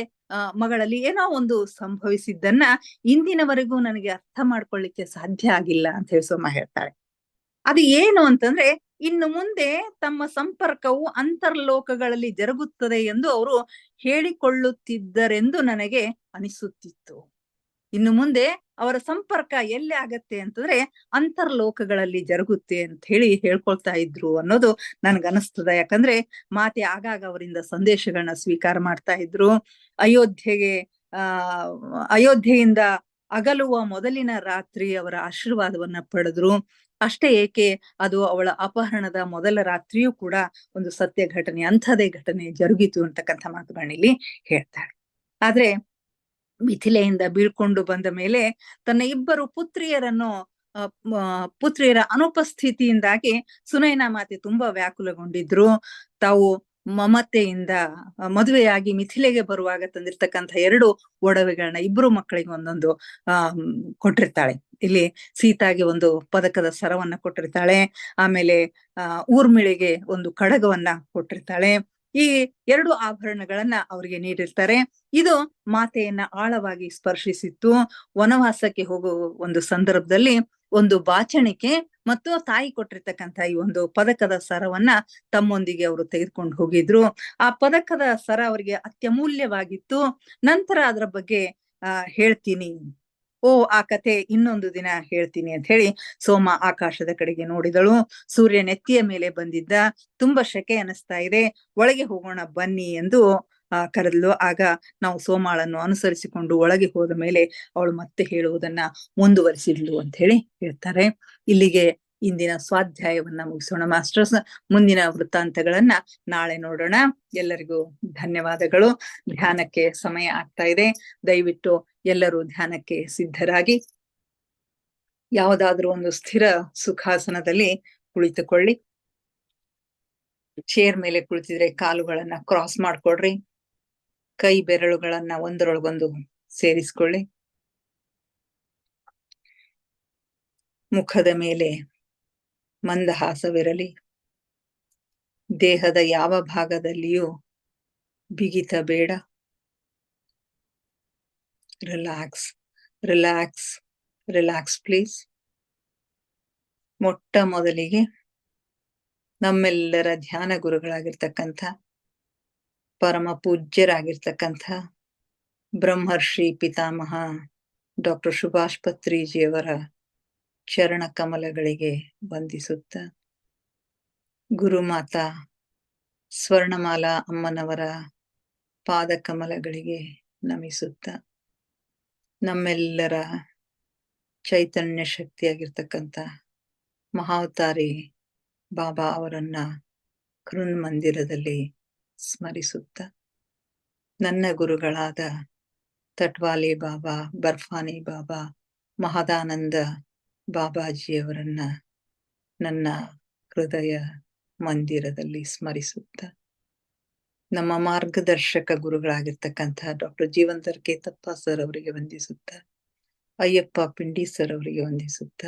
ಮಗಳಲ್ಲಿ ಏನೋ ಒಂದು ಸಂಭವಿಸಿದ್ದನ್ನ ಇಂದಿನವರೆಗೂ ನನಗೆ ಅರ್ಥ ಮಾಡ್ಕೊಳ್ಳಿಕ್ಕೆ ಸಾಧ್ಯ ಆಗಿಲ್ಲ ಅಂತ ಹೇಳಿ ಸೋಮ ಹೇಳ್ತಾಳೆ. ಅದು ಏನು ಅಂತಂದ್ರೆ, ಇನ್ನು ಮುಂದೆ ತಮ್ಮ ಸಂಪರ್ಕವು ಅಂತರ್ಲೋಕಗಳಲ್ಲಿ ಜರುಗುತ್ತದೆ ಎಂದು ಅವರು ಹೇಳಿಕೊಳ್ಳುತ್ತಿದ್ದರೆಂದು ನನಗೆ ಅನಿಸುತ್ತಿತ್ತು. ಇನ್ನು ಮುಂದೆ ಅವರ ಸಂಪರ್ಕ ಎಲ್ಲಿ ಆಗತ್ತೆ ಅಂತಂದ್ರೆ ಅಂತರ್ಲೋಕಗಳಲ್ಲಿ ಜರುಗುತ್ತೆ ಅಂತ ಹೇಳಿ ಹೇಳ್ಕೊಳ್ತಾ ಇದ್ರು ಅನ್ನೋದು ನನ್ಗನಿಸ್ತದ. ಯಾಕಂದ್ರೆ ಮಾತೆ ಆಗಾಗ ಅವರಿಂದ ಸಂದೇಶಗಳನ್ನ ಸ್ವೀಕಾರ ಮಾಡ್ತಾ ಇದ್ರು. ಅಯೋಧ್ಯೆಯಿಂದ ಅಗಲುವ ಮೊದಲಿನ ರಾತ್ರಿ ಅವರ ಆಶೀರ್ವಾದವನ್ನ ಪಡೆದ್ರು. ಅಷ್ಟೇ ಏಕೆ, ಅದು ಅವಳ ಅಪಹರಣದ ಮೊದಲ ರಾತ್ರಿಯೂ ಕೂಡ ಒಂದು ಸತ್ಯ ಘಟನೆ, ಅಂಥದೇ ಘಟನೆ ಜರುಗಿತು ಅಂತಕ್ಕಂಥ ಮಾತುಗಳನ್ನ ಇಲ್ಲಿ ಹೇಳ್ತಾಳೆ. ಆದ್ರೆ ಮಿಥಿಲೆಯಿಂದ ಬೀಳ್ಕೊಂಡು ಬಂದ ಮೇಲೆ ತನ್ನ ಇಬ್ಬರು ಪುತ್ರಿಯರ ಅನುಪಸ್ಥಿತಿಯಿಂದಾಗಿ ಸುನೈನಾ ಮಾತೆ ತುಂಬಾ ವ್ಯಾಕುಲಗೊಂಡಿದ್ರು. ತಾವು ಮಮತೆಯಿಂದ ಮದುವೆಯಾಗಿ ಮಿಥಿಲೆಗೆ ಬರುವಾಗ ತಂದಿರ್ತಕ್ಕಂಥ 2 ಒಡವೆಗಳನ್ನ ಇಬ್ರು ಮಕ್ಕಳಿಗೆ ಒಂದೊಂದು ಕೊಟ್ಟಿರ್ತಾಳೆ. ಇಲ್ಲಿ ಸೀತಾಗೆ ಒಂದು ಪದಕದ ಸರವನ್ನ ಕೊಟ್ಟಿರ್ತಾಳೆ, ಆಮೇಲೆ ಊರ್ಮಿಳೆಗೆ ಒಂದು ಕಡಗವನ್ನ ಕೊಟ್ಟಿರ್ತಾಳೆ. ಈ 2 ಆಭರಣಗಳನ್ನ ಅವರಿಗೆ ನೀಡಿರ್ತಾರೆ. ಇದು ಮಾತೆಯನ್ನ ಆಳವಾಗಿ ಸ್ಪರ್ಶಿಸಿತ್ತು. ವನವಾಸಕ್ಕೆ ಹೋಗುವ ಒಂದು ಸಂದರ್ಭದಲ್ಲಿ ಒಂದು ಬಾಚಣಿಕೆ ಮತ್ತು ತಾಯಿ ಕೊಟ್ಟಿರ್ತಕ್ಕಂಥ ಈ ಒಂದು ಪದಕದ ಸರವನ್ನ ತಮ್ಮೊಂದಿಗೆ ಅವರು ತೆಗೆದುಕೊಂಡು ಹೋಗಿದ್ರು. ಆ ಪದಕದ ಸರ ಅವರಿಗೆ ಅತ್ಯಮೂಲ್ಯವಾಗಿತ್ತು. ನಂತರ ಅದರ ಬಗ್ಗೆ ಹೇಳ್ತೀನಿ, ಆ ಕತೆ ಇನ್ನೊಂದು ದಿನ ಹೇಳ್ತೀನಿ ಅಂತ ಹೇಳಿ ಸೋಮ ಆಕಾಶದ ಕಡೆಗೆ ನೋಡಿದಳು. ಸೂರ್ಯ ನೆತ್ತಿಯ ಮೇಲೆ ಬಂದಿದ್ದ. ತುಂಬಾ ಶೆಕೆ ಅನಿಸ್ತಾ ಇದೆ, ಒಳಗೆ ಹೋಗೋಣ ಬನ್ನಿ ಎಂದು ಕರೆದ್ಲು. ಆಗ ನಾವು ಸೋಮಾಳನ್ನು ಅನುಸರಿಸಿಕೊಂಡು ಒಳಗೆ ಹೋದ ಮೇಲೆ ಅವಳು ಮತ್ತೆ ಹೇಳುವುದನ್ನ ಮುಂದುವರಿಸಿದ್ಲು ಅಂತ ಹೇಳಿ ಹೇಳ್ತಾರೆ. ಇಲ್ಲಿಗೆ ಇಂದಿನ ಸ್ವಾಧ್ಯಾಯವನ್ನ ಮುಗಿಸೋಣ ಮಾಸ್ಟರ್ಸ್. ಮುಂದಿನ ವೃತ್ತಾಂತಗಳನ್ನ ನಾಳೆ ನೋಡೋಣ. ಎಲ್ಲರಿಗೂ ಧನ್ಯವಾದಗಳು. ಧ್ಯಾನಕ್ಕೆ ಸಮಯ ಆಗ್ತಾ ಇದೆ. ದಯವಿಟ್ಟು ಎಲ್ಲರೂ ಧ್ಯಾನಕ್ಕೆ ಸಿದ್ಧರಾಗಿ ಯಾವುದಾದ್ರೂ ಒಂದು ಸ್ಥಿರ ಸುಖಾಸನದಲ್ಲಿ ಕುಳಿತುಕೊಳ್ಳಿ. ಚೇರ್ ಮೇಲೆ ಕುಳಿತಿದ್ರೆ ಕಾಲುಗಳನ್ನ ಕ್ರಾಸ್ ಮಾಡ್ಕೊಳ್ರಿ. ಕೈ ಬೆರಳುಗಳನ್ನ ಒಂದರೊಳಗೊಂದು ಸೇರಿಸ್ಕೊಳ್ಳಿ. ಮುಖದ ಮೇಲೆ ಮಂದಹಾಸವಿರಲಿ. ದೇಹದ ಯಾವ ಭಾಗದಲ್ಲಿಯೂ ಬಿಗಿತ ಬೇಡ. Relax relax relax please. ಮೊಟ್ಟ ಮೊದಲಿಗೆ ನಮ್ಮೆಲ್ಲರ ಧ್ಯಾನ ಗುರುಗಳಾಗಿರ್ತಕ್ಕಂಥ ಪರಮ ಪೂಜ್ಯರಾಗಿರ್ತಕ್ಕಂಥ ಬ್ರಹ್ಮರ್ಷಿ ಪಿತಾಮಹ ಡಾಕ್ಟರ್ ಸುಭಾಷ್ ಪತ್ರಿಜಿಯವರ ಚರಣ ಕಮಲಗಳಿಗೆ ವಂದಿಸುತ್ತ, ಗುರುಮಾತಾ ಸ್ವರ್ಣಮಾಲಾ ಅಮ್ಮನವರ ಪಾದ ಕಮಲಗಳಿಗೆ ನಮಿಸುತ್ತ, ನಮ್ಮೆಲ್ಲರ ಚೈತನ್ಯ ಶಕ್ತಿಯಾಗಿರ್ತಕ್ಕಂಥ ಮಹಾವತಾರಿ ಬಾಬಾ ಅವರನ್ನ ಕೃನ್ ಮಂದಿರದಲ್ಲಿ ಸ್ಮರಿಸುತ್ತ, ನನ್ನ ಗುರುಗಳಾದ ತಟ್ವಾಲಿ ಬಾಬಾ, ಬರ್ಫಾನಿ ಬಾಬಾ, ಮಹದಾನಂದ ಬಾಬಾಜಿಯವರನ್ನ ನನ್ನ ಹೃದಯ ಮಂದಿರದಲ್ಲಿ ಸ್ಮರಿಸುತ್ತ, ನಮ್ಮ ಮಾರ್ಗದರ್ಶಕ ಗುರುಗಳಾಗಿರ್ತಕ್ಕಂಥ ಡಾಕ್ಟರ್ ಜೀವಂತರ್ ಕೇತಪ್ಪ ಸರ್ ಅವರಿಗೆ ವಂದಿಸುತ್ತ, ಅಯ್ಯಪ್ಪ ಪಿಂಡಿ ಸರ್ ಅವರಿಗೆ ವಂದಿಸುತ್ತ,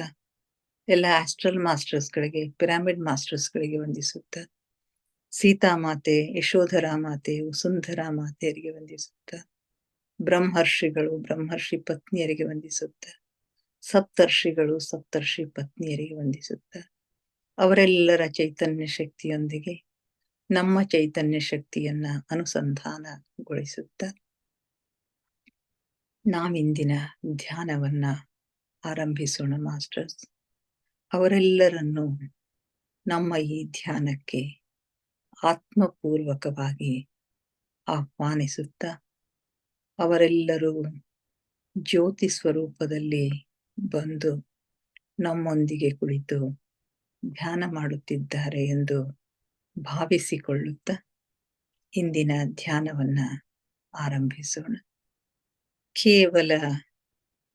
ಎಲ್ಲ ಆಸ್ಟ್ರಲ್ ಮಾಸ್ಟರ್ಸ್ಗಳಿಗೆ, ಪಿರಾಮಿಡ್ ಮಾಸ್ಟರ್ಸ್ಗಳಿಗೆ ವಂದಿಸುತ್ತ, ಸೀತಾಮಾತೆ, ಯಶೋಧರಾ ಮಾತೆ, ವಸುಂಧರಾ ಮಾತೆಯರಿಗೆ ವಂದಿಸುತ್ತ, ಬ್ರಹ್ಮರ್ಷಿಗಳು, ಬ್ರಹ್ಮರ್ಷಿ ಪತ್ನಿಯರಿಗೆ ವಂದಿಸುತ್ತ, ಸಪ್ತರ್ಷಿಗಳು, ಸಪ್ತರ್ಷಿ ಪತ್ನಿಯರಿಗೆ ವಂದಿಸುತ್ತ, ಅವರೆಲ್ಲರ ಚೈತನ್ಯ ಶಕ್ತಿಯೊಂದಿಗೆ ನಮ್ಮ ಚೈತನ್ಯ ಶಕ್ತಿಯನ್ನ ಅನುಸಂಧಾನಗೊಳಿಸುತ್ತ ನಾವಿಂದಿನ ಧ್ಯಾನವನ್ನ ಆರಂಭಿಸೋಣ ಮಾಸ್ಟರ್ಸ್. ಅವರೆಲ್ಲರನ್ನೂ ನಮ್ಮ ಈ ಧ್ಯಾನಕ್ಕೆ ಆತ್ಮಪೂರ್ವಕವಾಗಿ ಆಹ್ವಾನಿಸುತ್ತ, ಅವರೆಲ್ಲರೂ ಜ್ಯೋತಿ ಸ್ವರೂಪದಲ್ಲಿ ಬಂದು ನಮ್ಮೊಂದಿಗೆ ಕುಳಿತು ಧ್ಯಾನ ಮಾಡುತ್ತಿದ್ದಾರೆ ಎಂದು ಭಾವಿಸಿಕೊಳ್ಳುತ್ತಾ ಇಂದಿನ ಧ್ಯಾನವನ್ನ ಆರಂಭಿಸೋಣ. ಕೇವಲ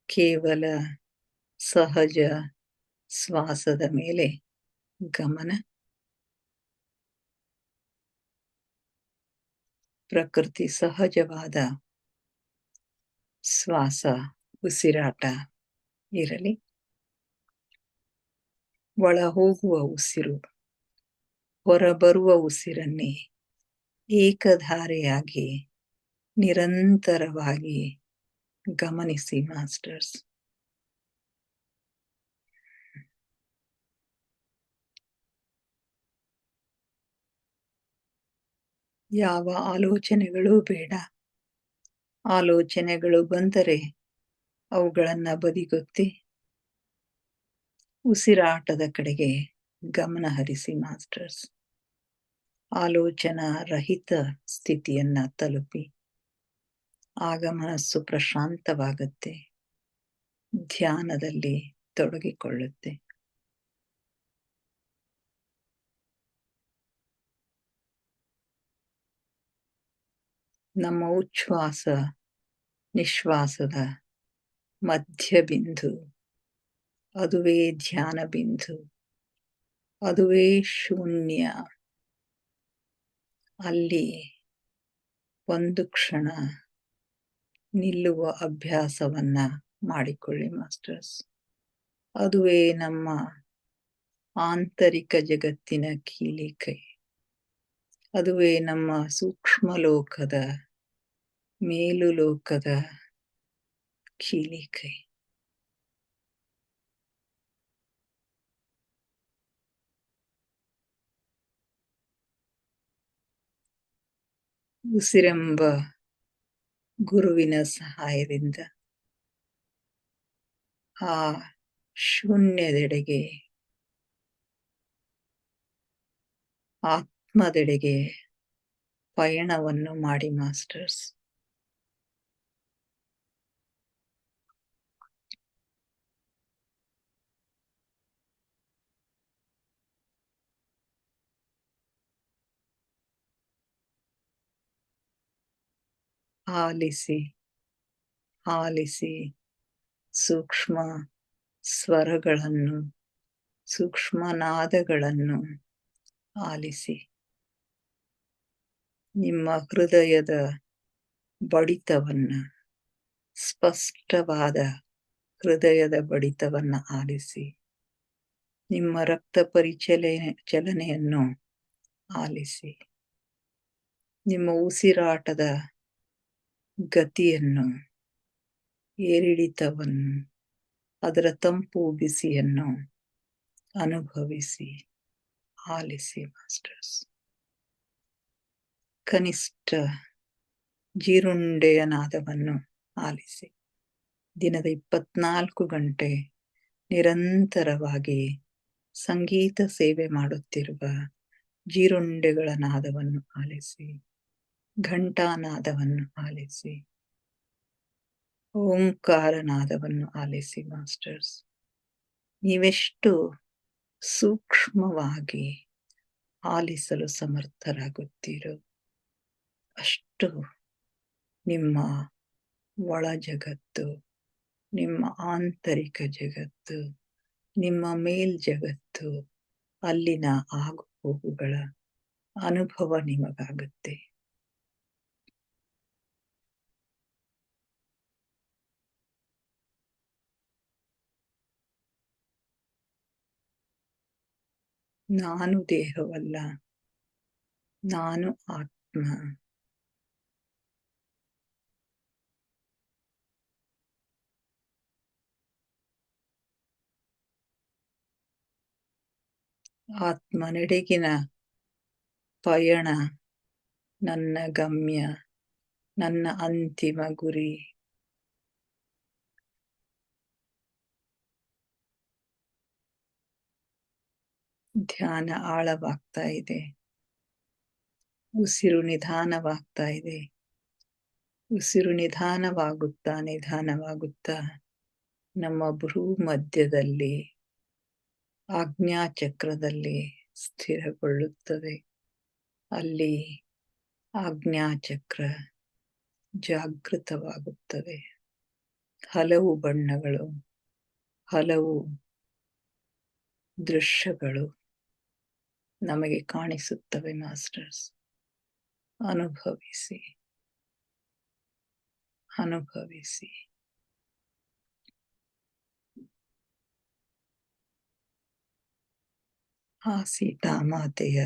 ಕೇವಲ ಸಹಜ ಶ್ವಾಸದ ಮೇಲೆ ಗಮನ. ಪ್ರಕೃತಿ ಸಹಜವಾದ ಶ್ವಾಸ ಉಸಿರಾಟ ಇರಲಿ. ಒಳ ಹೋಗುವ ಉಸಿರು, ಹೊರಬರುವ ಉಸಿರನ್ನೇ ಏಕಧಾರೆಯಾಗಿ ನಿರಂತರವಾಗಿ ಗಮನಿಸಿ ಮಾಸ್ಟರ್ಸ್. ಯಾವ ಆಲೋಚನೆಗಳೂ ಬೇಡ. ಆಲೋಚನೆಗಳು ಬಂದರೆ ಅವುಗಳನ್ನ ಬದಿಗೊತ್ತಿ ಉಸಿರಾಟದ ಕಡೆಗೆ ಗಮನ ಹರಿಸಿ ಮಾಸ್ಟರ್ಸ್. ಆಲೋಚನಾ ರಹಿತ ಸ್ಥಿತಿಯನ್ನ ತಲುಪಿ ಆಗ ಮನಸ್ಸು ಪ್ರಶಾಂತವಾಗುತ್ತೆ, ಧ್ಯಾನದಲ್ಲಿ ತೊಡಗಿಕೊಳ್ಳುತ್ತೆ. ನಮ್ಮ ಉಚ್ಛ್ವಾಸ ನಿಶ್ವಾಸದ ಮಧ್ಯಬಿಂದು, ಅದುವೇ ಧ್ಯಾನ ಬಿಂದು, ಅದುವೇ ಶೂನ್ಯ. ಅಲ್ಲಿ ಒಂದು ಕ್ಷಣ ನಿಲ್ಲುವ ಅಭ್ಯಾಸವನ್ನ ಮಾಡಿಕೊಳ್ಳಿ ಮಾಸ್ಟರ್ಸ್. ಅದುವೇ ನಮ್ಮ ಆಂತರಿಕ ಜಗತ್ತಿನ ಕೀಲಿಕೈ. ಅದುವೇ ನಮ್ಮ ಸೂಕ್ಷ್ಮ ಲೋಕದ ಮೇಲು ಲೋಕದ ಕೀಲಿಕೈ. ಉಸಿರೆಂಬ ಗುರುವಿನ ಸಹಾಯದಿಂದ ಆ ಶೂನ್ಯದೆಡೆಗೆ, ಆತ್ಮದೆಡೆಗೆ ಪಯಣವನ್ನು ಮಾಡಿ ಮಾಸ್ಟರ್ಸ್. ಆಲಿಸಿ ಆಲಿಸಿ ಸೂಕ್ಷ್ಮ ಸ್ವರಗಳನ್ನು, ಸೂಕ್ಷ್ಮ ನಾದಗಳನ್ನು ಆಲಿಸಿ. ನಿಮ್ಮ ಹೃದಯದ ಬಡಿತವನ್ನ, ಸ್ಪಷ್ಟವಾದ ಹೃದಯದ ಬಡಿತವನ್ನ ಆಲಿಸಿ. ನಿಮ್ಮ ರಕ್ತ ಚಲನೆಯನ್ನು ಆಲಿಸಿ. ನಿಮ್ಮ ಉಸಿರಾಟದ ಗತಿಯನ್ನು, ಏರಿಳಿತವನ್ನು, ಅದರ ತಂಪು ಬಿಸಿಯನ್ನು ಅನುಭವಿಸಿ. ಆಲಿಸಿ ಮಾಸ್ಟರ್ಸ್. ಕನಿಷ್ಠ ಜೀರುಂಡೆಯ ನಾದವನ್ನು ಆಲಿಸಿ. ದಿನದ 24 ಗಂಟೆ ನಿರಂತರವಾಗಿ ಸಂಗೀತ ಸೇವೆ ಮಾಡುತ್ತಿರುವ ಜೀರುಂಡೆಗಳ ನಾದವನ್ನು ಆಲಿಸಿ. ಘಂಟಾನಾದವನ್ನು ಆಲಿಸಿ. ಓಂಕಾರ ನಾದವನ್ನು ಆಲಿಸಿ ಮಾಸ್ಟರ್ಸ್. ನೀವೆಷ್ಟು ಸೂಕ್ಷ್ಮವಾಗಿ ಆಲಿಸಲು ಸಮರ್ಥರಾಗುತ್ತೀರೋ ಅಷ್ಟು ನಿಮ್ಮ ಒಳ ಜಗತ್ತು, ನಿಮ್ಮ ಆಂತರಿಕ ಜಗತ್ತು, ನಿಮ್ಮ ಮೇಲ್ಜಗತ್ತು, ಅಲ್ಲಿನ ಆಗು ಹೋಗುಗಳ ಅನುಭವ ನಿಮಗಾಗುತ್ತೆ. ನಾನು ದೇಹವಲ್ಲ, ನಾನು ಆತ್ಮ. ಆತ್ಮನೆಡೆಗಿನ ಪಯಣ ನನ್ನ ಗಮ್ಯ, ನನ್ನ ಅಂತಿಮ ಗುರಿ. ಧ್ಯಾನ ಆಳವಾಗ್ತಾ ಇದೆ. ಉಸಿರು ನಿಧಾನವಾಗ್ತಾ ಇದೆ. ಉಸಿರು ನಿಧಾನವಾಗುತ್ತಾ ನಿಧಾನವಾಗುತ್ತಾ ನಮ್ಮ ಭ್ರೂ ಮಧ್ಯದಲ್ಲಿ ಆಜ್ಞಾಚಕ್ರದಲ್ಲಿ ಸ್ಥಿರಗೊಳ್ಳುತ್ತದೆ. ಅಲ್ಲಿ ಆಜ್ಞಾಚಕ್ರ ಜಾಗೃತವಾಗುತ್ತದೆ. ಹಲವು ಬಣ್ಣಗಳು, ಹಲವು ದೃಶ್ಯಗಳು ನಮಗೆ ಕಾಣಿಸುತ್ತವೆ ಮಾಸ್ಟರ್ಸ್. ಅನುಭವಿಸಿ, ಅನುಭವಿಸಿ. ಆ ಸೀತಾಮಾತೆಯ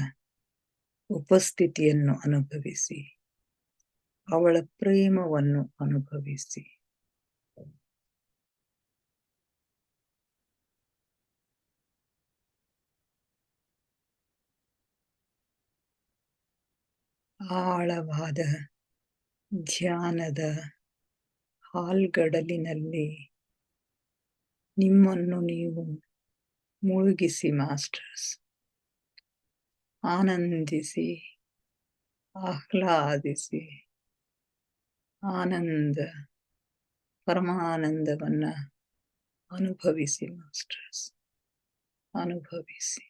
ಉಪಸ್ಥಿತಿಯನ್ನು ಅನುಭವಿಸಿ, ಅವಳ ಪ್ರೇಮವನ್ನು ಅನುಭವಿಸಿ. ಆಳವಾದ ಧ್ಯಾನದ ಹಾಲ್ಗಡಲಿನಲ್ಲಿ ನಿಮ್ಮನ್ನು ನೀವು ಮುಳುಗಿಸಿ ಮಾಸ್ಟರ್ಸ್. ಆನಂದಿಸಿ, ಆಹ್ಲಾದಿಸಿ, ಆನಂದ, ಪರಮಾನಂದವನ್ನ ಅನುಭವಿಸಿ ಮಾಸ್ಟರ್ಸ್, ಅನುಭವಿಸಿ.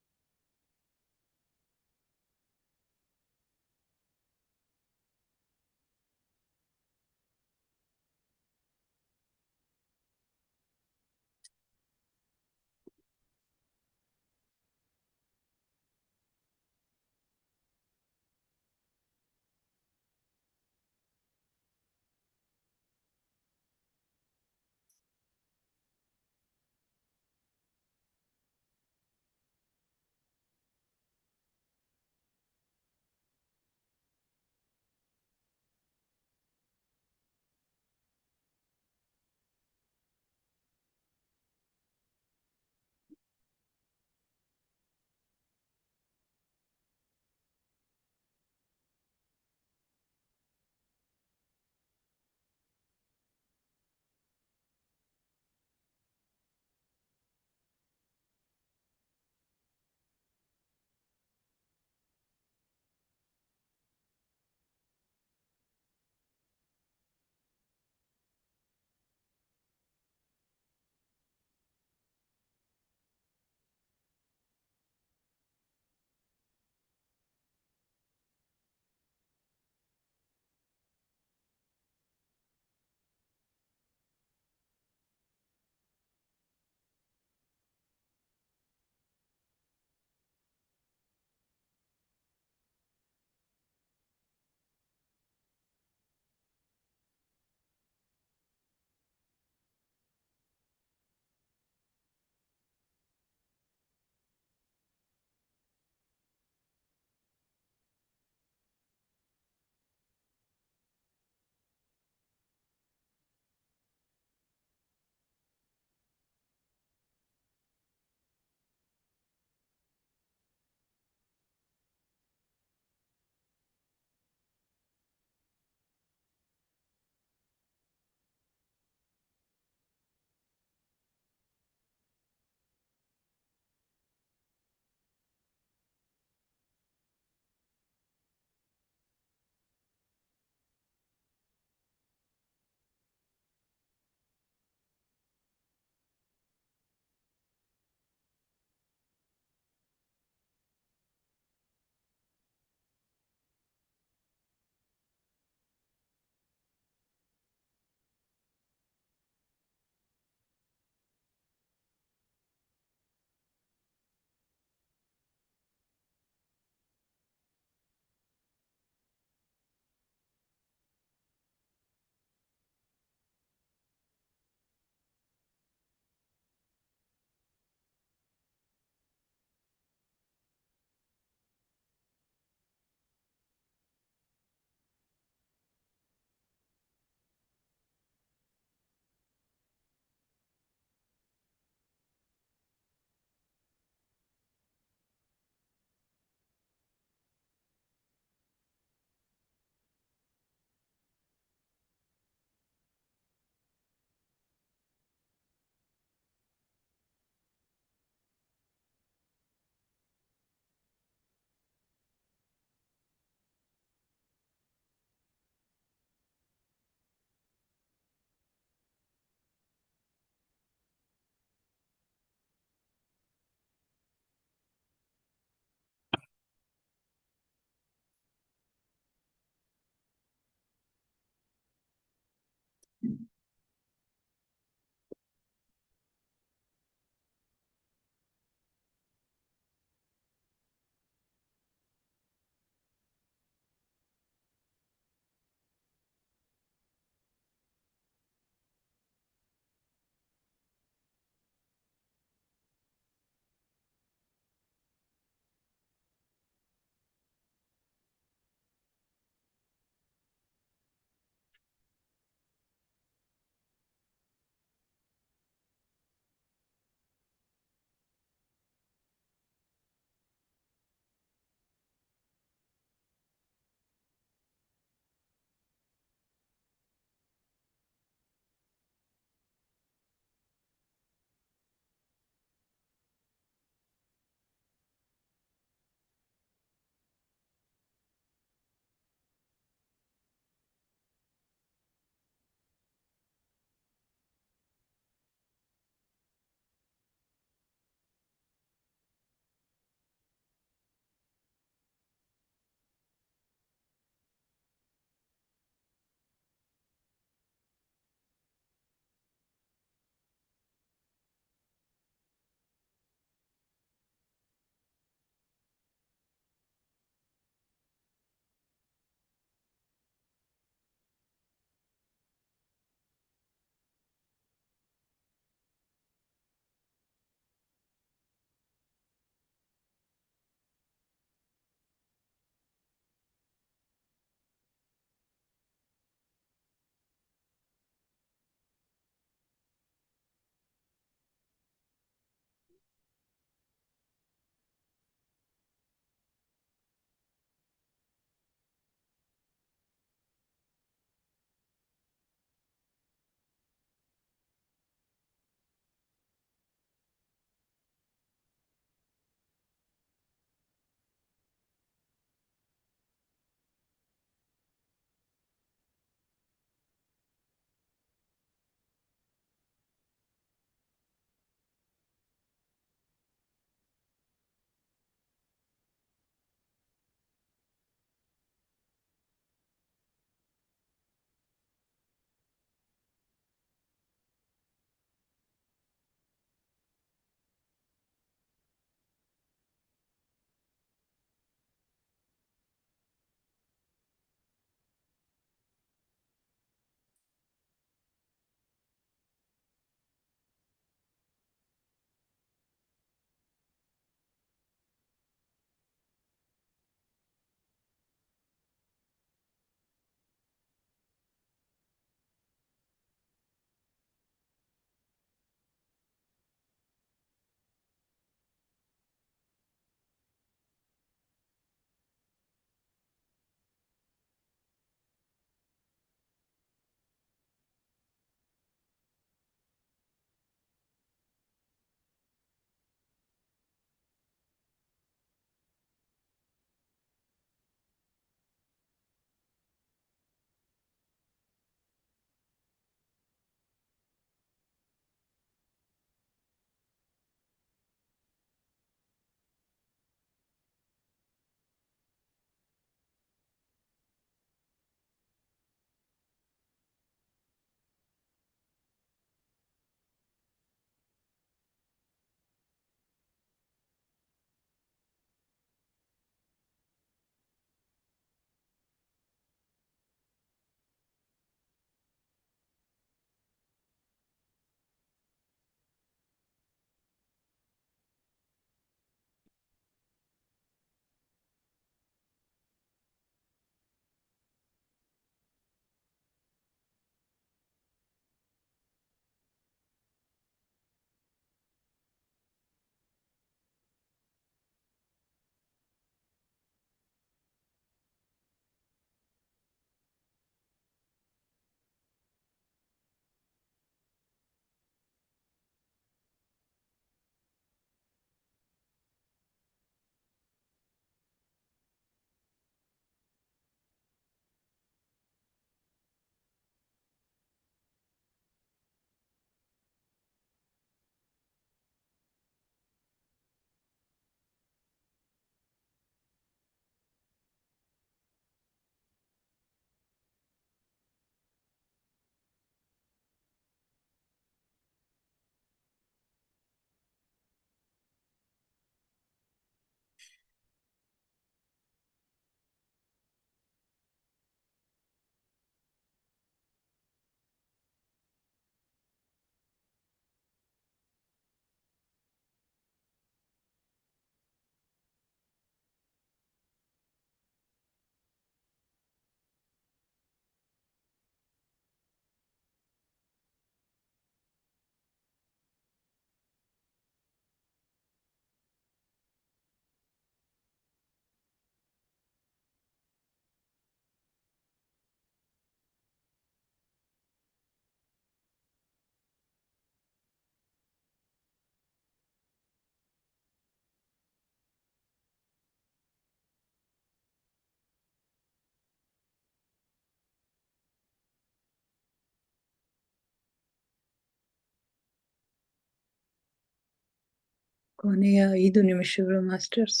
ಕೊನೆಯ 5 ನಿಮಿಷಗಳು ಮಾಸ್ಟರ್ಸ್.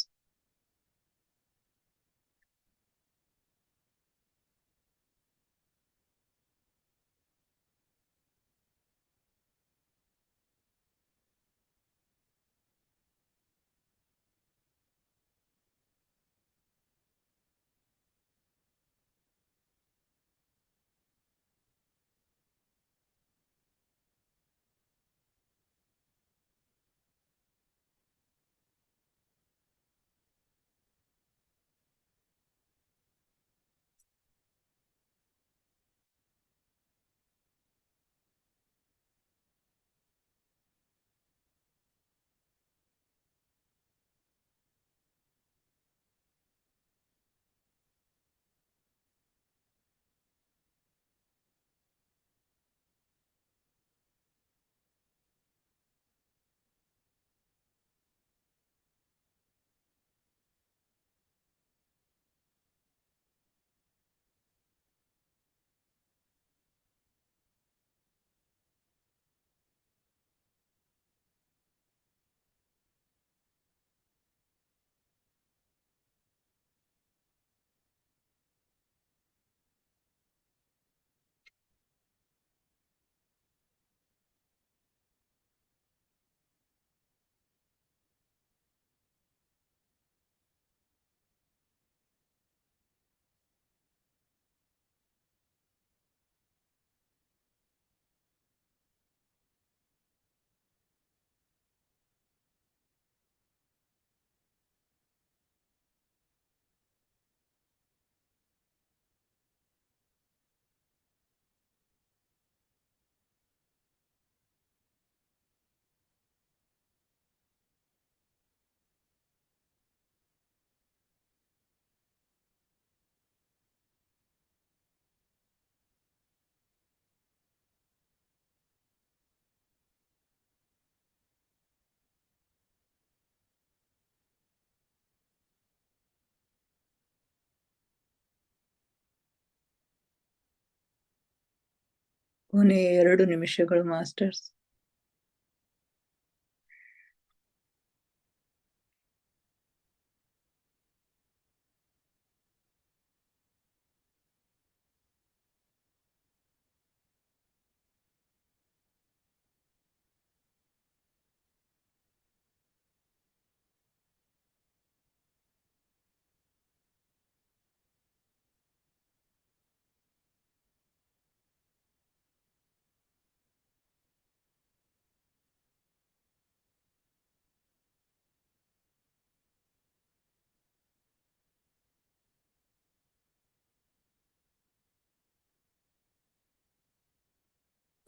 ಕೊನೆಯ 2 ನಿಮಿಷಗಳು ಮಾಸ್ಟರ್ಸ್.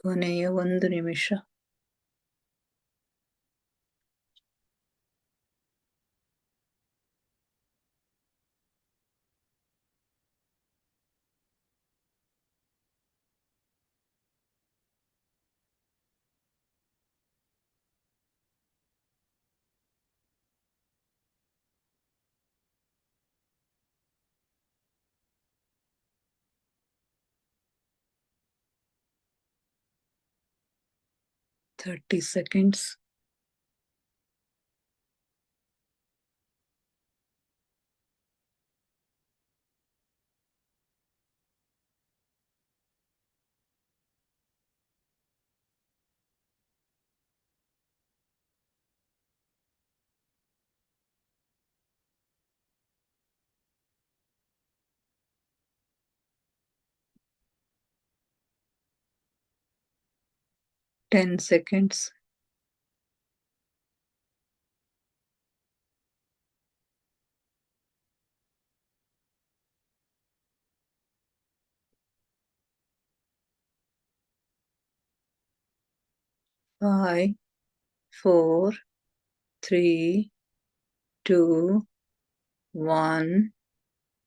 1 ನಿಮಿಷ. 30 seconds. 10 seconds. 5, 4, 3, 2, 1,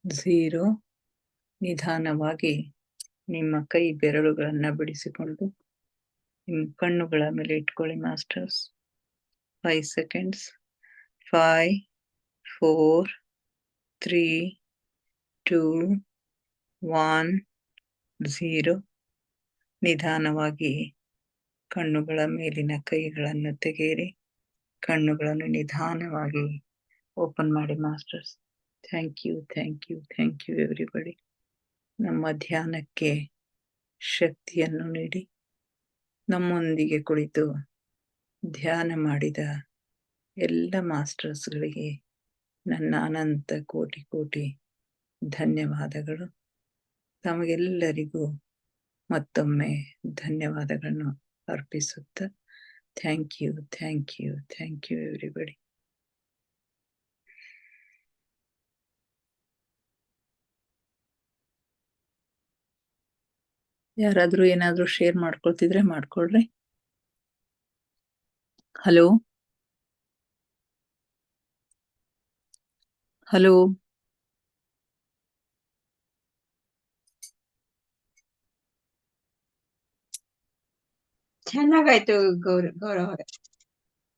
0. ನಿಧಾನವಾಗಿ ನಿಮ್ಮ ಕೈ ಬೆರಳುಗಳನ್ನ ಬಿಡಿಸಿಕೊಂಡು ನಿಮ್ಮ ಕಣ್ಣುಗಳ ಮೇಲೆ ಇಟ್ಕೊಳ್ಳಿ ಮಾಸ್ಟರ್ಸ್. 5 seconds. 5, 4, 3, 2, 1, 0. ನಿಧಾನವಾಗಿ ಕಣ್ಣುಗಳ ಮೇಲಿನ ಕೈಗಳನ್ನು ತೆಗೆಯಿರಿ. ಕಣ್ಣುಗಳನ್ನು ನಿಧಾನವಾಗಿ ಓಪನ್ ಮಾಡಿ masters. Thank you, thank you, thank you everybody. ನಮ್ಮ ಧ್ಯಾನಕ್ಕೆ ಶಕ್ತಿಯನ್ನು ನೀಡಿ ನಮ್ಮೊಂದಿಗೆ ಕುಳಿತು ಧ್ಯಾನ ಮಾಡಿದ ಎಲ್ಲ ಮಾಸ್ಟರ್ಸ್ಗಳಿಗೆ ನನ್ನ ಅನಂತ ಕೋಟಿ ಕೋಟಿ ಧನ್ಯವಾದಗಳು. ತಮಗೆಲ್ಲರಿಗೂ ಮತ್ತೊಮ್ಮೆ ಧನ್ಯವಾದಗಳನ್ನು ಅರ್ಪಿಸುತ್ತಾ thank you, thank you, thank you everybody. ಯಾರಾದ್ರೂ ಏನಾದ್ರೂ ಶೇರ್ ಮಾಡ್ಕೊಳ್ತಿದ್ರೆ ಮಾಡ್ಕೊಳ್ರಿ. ಹಲೋ ಹಲೋ ಚೆನ್ನಾಗಾಯ್ತು ಗೌರವ ಅವರೇ.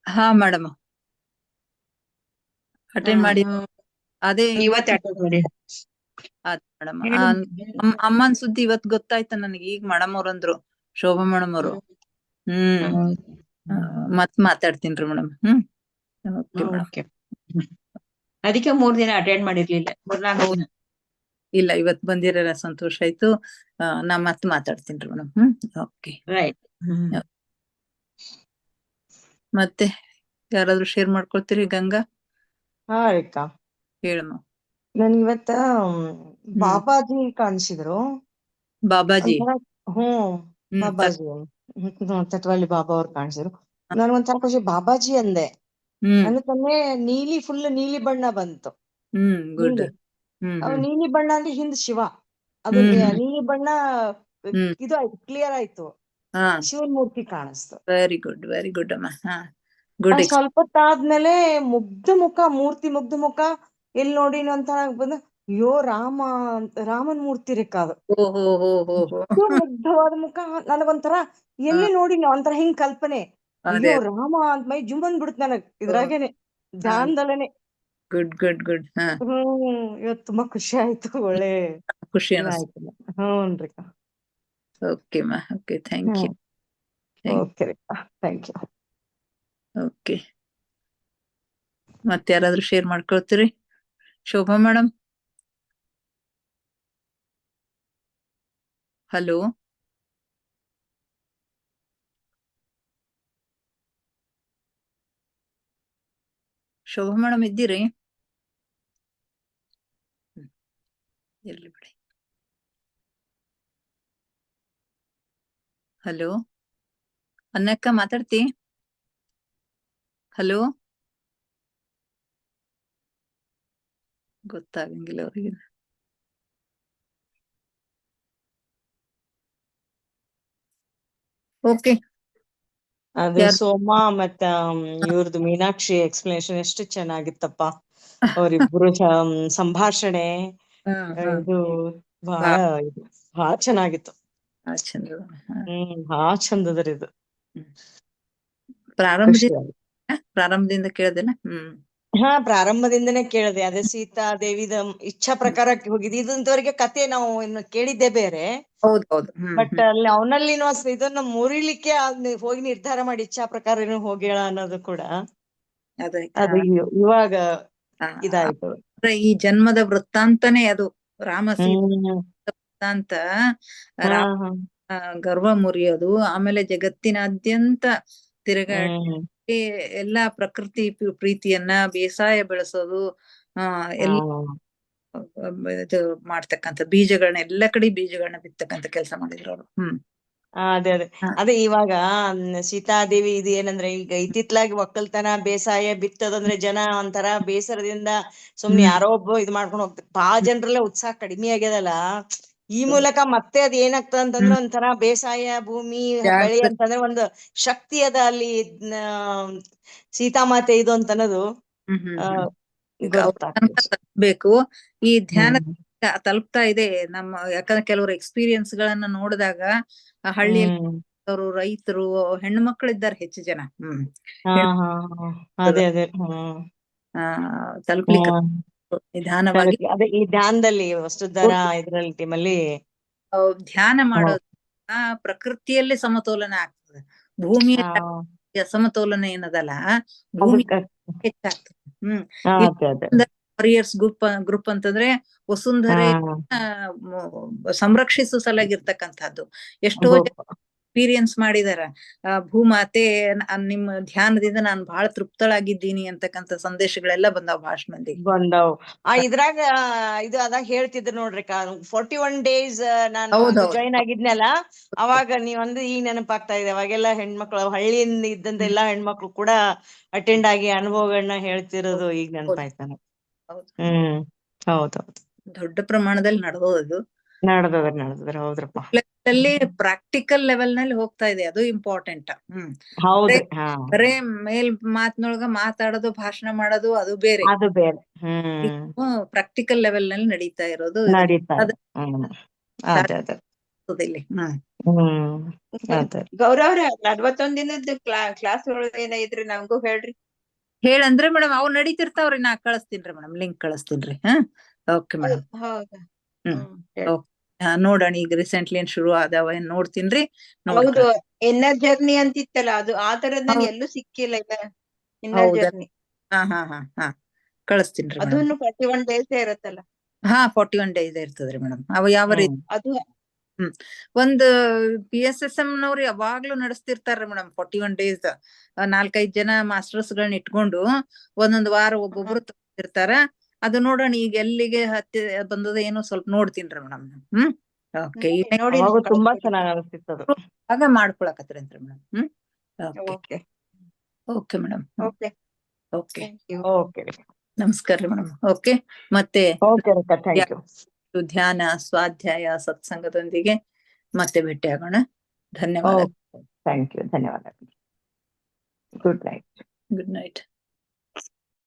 ಹಾ ಮೇಡಮ್ ಅಟೆಂಡ್ ಮಾಡಿ. ಅದೇ ಇವತ್ತು ಅಟೆಂಡ್ ಮಾಡಿ ಮೇಡಮ್ ಅಮ್ಮನ್ ಸುದ್ದಿ ಇವತ್ ಗೊತ್ತಾಯ್ತ ನನಗೆ. ಈಗ ಮೇಡಮ್ ಅವ್ರಂದ್ರು, ಶೋಭಾ ಮೇಡಮ್ ಅವರು. ಮತ್ ಮಾತಾಡ್ತೀನ್ರಿ ಮೇಡಮ್. ಓಕೆ. ಅದಕ್ಕೆ 3 ದಿನ ಅಟೆಂಡ್ ಮಾಡಿರ್ಲಿಲ್ಲ, 4 ದಿನ. ಇಲ್ಲ, ಇವತ್ ಬಂದಿರಲ್ಲ, ಸಂತೋಷ ಆಯ್ತು. ನಾ ಮತ್ ಮಾತಾಡ್ತೀನ್ರಿ ಮೇಡಮ್. Okay, right. ಮತ್ತೆ ಯಾರಾದ್ರೂ ಶೇರ್ ಮಾಡ್ಕೊಳ್ತೀರಿ? ಗಂಗಾ? ಹಾ ರೇಖಾ, ಹೇಳಮ್ಮ. ನನ್ ಇವತ್ತ ಬಾಬಾಜಿ ಕಾಣಿಸಿದ್ರು. ಬಾಬಾಜಿ? ಬಾಬಾಜಿ ತತ್ವಳ್ಳಿ ಬಾಬಾ ಅವ್ರು ಕಾಣಿಸಿದ್ರು. ನನ್ಗೊಂಥರ ಖುಷಿ. ಬಾಬಾಜಿ ಅಂದೆ ಅನ್ನತಾನೆ ಫುಲ್ ನೀಲಿ ಬಣ್ಣ ಬಂತು. ಗುಡ್. ನೀಲಿ ಬಣ್ಣ ಅಂದ್ರೆ ಹಿಂದ್ ಶಿವ, ಅದು ನೀಲಿ ಬಣ್ಣ ಇದು ಆಯ್ತು, ಕ್ಲಿಯರ್ ಆಯ್ತು, ಶಿವನ್ ಮೂರ್ತಿ ಕಾಣಿಸ್ತು. ವೆರಿ ಗುಡ್, ವೆರಿ ಗುಡ್ ಅಮ್ಮ. ಗುಡ್. ಸ್ವಲ್ಪ ಹೊತ್ತಾದ್ಮೇಲೆ ಮೂರ್ತಿ ಮುಗ್ಧ ಮುಖ ಎಲ್ಲಿ ನೋಡಿ ಅಂತ ಬಂದು, ಅಯ್ಯೋ ರಾಮನ್ ಮೂರ್ತಿ ರೇಖಾ ಅದು. ಮುಗ್ಧವಾದ ಮುಖ. ನನಗೊಂಥರ ಎಲ್ಲಿ ನೋಡಿ ಒಂಥರ ಹಿಂಗ್ ಕಲ್ಪನೆ, ಅಯ್ಯೋ ರಾಮ ಅಂತ ಮೈ ಜುಂಬನ್ ಬಿಡುತ್ತೆ ನನಗ್ ಇದ್ರಾಗೇನೆ, ಧ್ಯಾನದಲ್ಲೇನೆ. Good good good. ಇವತ್ತು ತುಂಬಾ ಖುಷಿ ಆಯ್ತು, ಒಳ್ಳೆ ಖುಷಿ ಆಯ್ತು. ಹ್ಞೂನ್ರಿ. ಓಕೆ ಮಾ, okay, thank you. Okay Rekha, thank you. Okay, ಮತ್ತೆ ಯಾರಾದ್ರೂ ಶೇರ್ ಮಾಡ್ಕೊಳ್ತೀರಿ? Shobha madam? Hello Shobha madam ಇದ್ದೀರಿ? ಇರ್ಲಿ ಬಿಡಿ. ಹಲೋ ಅನ್ನಕ್ಕ, ಮಾತಾಡ್ತಿ? ಹಲೋ, ಗೊತ್ತಾಗಂಗಿಲ್ಲ ಅವ್ರಿಗೆ. ಓಕೆ. ಅದು ಸೋಮ ಮತ್ತ ಇವ್ರದ್ದು ಮೀನಾಕ್ಷಿ ಎಕ್ಸ್ಪ್ಲನೇಷನ್ ಎಷ್ಟು ಚೆನ್ನಾಗಿತ್ತಪ್ಪ. ಅವರಿಬ್ರು ಸಂಭಾಷಣೆ ಇದು ಬಹಳ ಚೆನ್ನಾಗಿತ್ತು. ಬಹಳ ಚಂದದ್ರಿ ಇದು. ಪ್ರಾರಂಭದಿಂದ ಕೇಳದೆಲ್ಲ? ಹಾ, ಪ್ರಾರಂಭದಿಂದನೇ ಕೇಳಿದೆ. ಅದೇ ಸೀತಾ ದೇವಿದ ಇಚ್ಛಾ ಪ್ರಕಾರ ಹೋಗಿದ್. ಇದಂತವರೆಗೆ ಕತೆ ನಾವು ಇನ್ನು ಕೇಳಿದ್ದೆ ಬೇರೆ. ಹೌದೌದು. ಬಟ್ ಅಲ್ಲಿ ಅವನಲ್ಲಿನೂ ಇದನ್ನ ಮುರಿಲಿಕ್ಕೆ ಹೋಗಿ ನಿರ್ಧಾರ ಮಾಡಿ ಇಚ್ಛಾ ಪ್ರಕಾರ ಹೋಗ್ಯಾಳ ಅನ್ನೋದು ಕೂಡ ಅದು ಇವಾಗ ಇದಾಯ್ತು. ಈ ಜನ್ಮದ ವೃತ್ತಾಂತನೇ ಅದು. ರಾಮ ಸೀತಾ ವೃತ್ತಾಂತ. ಗರ್ವ ಮುರಿಯೋದು, ಆಮೇಲೆ ಜಗತ್ತಿನಾದ್ಯಂತ ತಿರುಗಾಡಿ ಎಲ್ಲಾ ಪ್ರಕೃತಿ ಪ್ರೀತಿಯನ್ನ, ಬೇಸಾಯ ಬೆಳೆಸೋದು, ಎಲ್ಲ ಮಾಡ್ತಕ್ಕಂಥ ಬೀಜಗಳನ್ನ, ಎಲ್ಲ ಕಡೆ ಬೀಜಗಳನ್ನ ಬಿತ್ತಕ್ಕಂಥ ಕೆಲಸ ಮಾಡಿದ್ರು ಅವರು. ಅದೇ ಇವಾಗ ಸೀತಾದೇವಿ ಇದು ಏನಂದ್ರೆ, ಈಗ ಇತ್ತಿತ್ಲಾಗಿ ಒಕ್ಕಲ್ತನ ಬೇಸಾಯ ಬಿತ್ತದಂದ್ರೆ ಜನ ಒಂಥರ ಬೇಸರದಿಂದ ಸುಮ್ನೆ ಯಾರೋ ಒಬ್ಬ ಇದ್ ಮಾಡ್ಕೊಂಡು ಹೋಗ್ತಾರೆ. ಬಾಳ ಜನರಲ್ಲೇ ಉತ್ಸಾಹ ಕಡಿಮೆ ಆಗ್ಯದಲ್ಲ. ಈ ಮೂಲಕ ಮತ್ತೆ ಅದ್ ಏನಾಗ್ತದ ಅಂತಂದ್ರೆ, ಒಂಥರ ಬೇಸಾಯ ಭೂಮಿ ಬೆಳೆ ಅಂತಂದ್ರೆ ಒಂದು ಶಕ್ತಿ ಅದ ಅಲ್ಲಿ ಸೀತಾಮಾತೆ ಇದು ಅಂತ ಅನ್ನೋದು ಬೇಕು. ಈ ಧ್ಯಾನ ತಲುಪ್ತಾ ಇದೆ ನಮ್ಮ, ಯಾಕಂದ್ರೆ ಕೆಲವರು ಎಕ್ಸ್ಪೀರಿಯನ್ಸ್ ಗಳನ್ನ ನೋಡಿದಾಗ ಹಳ್ಳಿಯಲ್ಲಿ ಅವರು ರೈತರು ಹೆಣ್ಣು ಮಕ್ಕಳಿದ್ದಾರೆ ಹೆಚ್ಚು ಜನ. ತಲುಪ್ಲಿಕ್ಕೆ ನಿಧಾನವಾಗಿ ಅದೇ ಈ ಧ್ಯಾನದಲ್ಲಿ ವಸ್ತುಧಾರ ಇದ್ರಲ್ಲಿ ಟೀಮಲ್ಲಿ ಧ್ಯಾನ ಮಾಡೋದು ಪ್ರಕೃತಿಯಲ್ಲಿ ಸಮತೋಲನ ಆಗ್ತದೆ. ಭೂಮಿಯ ಅಸಮತೋಲನ ಏನದಲ್ಲ ಭೂಮಿ ಹೆಚ್ಚಾಗ್ತದೆ. ಅದೇ ವಾರಿಯರ್ಸ್ ಗ್ರೂಪ್ ಅಂತಂದ್ರೆ ವಸುಂಧರೆ ಹಾ ಸಂರಕ್ಷಿಸೋ ಸಲಾಗಿರ್ತಕ್ಕಂಥದ್ದು. ಎಷ್ಟೋ ಎಕ್ಸ್ಪೀರಿಯನ್ಸ್ ಮಾಡಿದಾರ. ಭೂಮಾತೆ ನಿಮ್ಮ ಧ್ಯಾನದಿಂದ ನಾನು ಬಹಳ ತೃಪ್ತಳಾಗಿದ್ದೀನಿ ಅಂತಕ್ಕಂಥ ಸಂದೇಶಗಳೆಲ್ಲ ಬಂದಾವ್ ಭಾಷಣದಲ್ಲಿ. ಬಂದವ್. ಇದ್ರಾಗ ಇದು ಅದಾಗ ಹೇಳ್ತಿದ್ರು ನೋಡ್ರಿ 41 days ನಾನು ಹೌದೌದು. ಜಾಯಿನ್ ಆಗಿದ್ನಲ್ಲ, ಅವಾಗ ನೀವೊಂದು ಈಗ ನೆನಪಾಗ್ತಾ ಇದೆ. ಅವಾಗೆಲ್ಲ ಹೆಣ್ಮಕ್ಳು ಹಳ್ಳಿಯಿಂದ ಇದ್ದಂತ ಎಲ್ಲಾ ಹೆಣ್ಮಕ್ಳು ಕೂಡ ಅಟೆಂಡ್ ಆಗಿ ಅನುಭವಗಳನ್ನ ಹೇಳ್ತಿರೋದು ಈಗ ನೆನಪಾಯ್ತು ನನಗೆ. ಹೌದು. ಹೌದೌದು. ದೊಡ್ಡ ಪ್ರಮಾಣದಲ್ಲಿ ನಡೆದೋದು. ನಡೆದದ್ರ ಹೌದ್ರಪ್ಪ. ಅಲ್ಲಿ ಪ್ರಾಕ್ಟಿಕಲ್ ಲೆವೆಲ್ ನಲ್ಲಿ ಹೋಗ್ತಾ ಇದೆ, ಅದು ಇಂಪಾರ್ಟೆಂಟ್. ಹೌದ್ರಿ. ಬರೇ ಮೇಲ್ ಮಾತಿನೊಳಗ ಮಾತಾಡೋದು, ಭಾಷಣ ಮಾಡೋದು ಅದು ಬೇರೆ. ಅದು ಬೇರೆ. ಪ್ರಾಕ್ಟಿಕಲ್ ಲೆವೆಲ್ ನಲ್ಲಿ ನಡೀತಾ ಇರೋದು ನಡೀತಾ ಗೌರವ್ರ 41 ದಿನದ ಕ್ಲಾಸ್ ಏನೈತ್ರಿ ನಮಗೂ ಹೇಳ್ರಿ. ಹೇಳಂದ್ರೆ ಮೇಡಮ್ ಅವ್ ನಡೀತಿರ್ತಾವ್ರಿ. ನಾ ಕಳಿಸ್ತೀನ್ರಿ ಮೇಡಮ್, ಲಿಂಕ್ ಕಳಿಸ್ತೀನ್ರಿ. Okay madam. ನೋಡೋಣ ಈಗ ರೀಸೆಂಟ್ಲಿ ಏನ್ ಶುರು ಆದಾವ ಏನ್ ನೋಡ್ತೀನ್ರಿ. ಹೌದು, ಇನ್ನರ್ ಜರ್ನಿ ಅಂತಿತ್ತಲ್ಲ, ಅದು ಆ ತರದ್ ನನ್ ಎಲ್ಲೂ ಸಿಕ್ಕಿಲ್ಲ. ಇನ್ನರ್ ಜರ್ನಿ ಕಳಿಸ್ತೀನ್ರಿ. ಅದನ್ನು 41 days ಇರತ್ತಲ್ಲ? 41 days ಇರ್ತದ್ರಿ ಮೇಡಮ್. ಅವ ಯಾವ ರೀತಿ ಅದು ಒಂದು PSSM ನವ್ರು ಯಾವಾಗ್ಲೂ ನಡೆಸ್ತಿರ್ತಾರ್ರಿ ಮೇಡಮ್ 41 days. 4-5 ಜನ ಮಾಸ್ಟರ್ಸ್ ಗಳನ್ನ ಇಟ್ಕೊಂಡು ಒಂದೊಂದ್ ವಾರ ಒಬ್ಬೊಬ್ರು ಇರ್ತಾರ. ಅದು ನೋಡೋಣ ಈಗ ಎಲ್ಲಿಗೆ ಹತ್ತಿ ಬಂದದ ಏನೋ ಸ್ವಲ್ಪ ನೋಡ್ತೀನ್ರಿ ಮೇಡಮ್. ಓಕೆ, ತುಂಬಾ ಚೆನ್ನಾಗಿ ಅನಿಸ್ತಿತ್ತು. ಆಗ ಮಾಡ್ಕೊಳಕತ್ತೀರಂತ್ರಿ ಮೇಡಮ್. Okay madam. ಓಕೆ, ನಮಸ್ಕಾರ ರೀ ಮೇಡಮ್. ಓಕೆ, ಮತ್ತೆ ಧ್ಯಾನ, ಸ್ವಾಧ್ಯಾಯ, ಸತ್ಸಂಗದೊಂದಿಗೆ ಮತ್ತೆ ಭೇಟಿ ಆಗೋಣ. ಧನ್ಯವಾದ. Thank you. ಧನ್ಯವಾದ. Good night. Good night.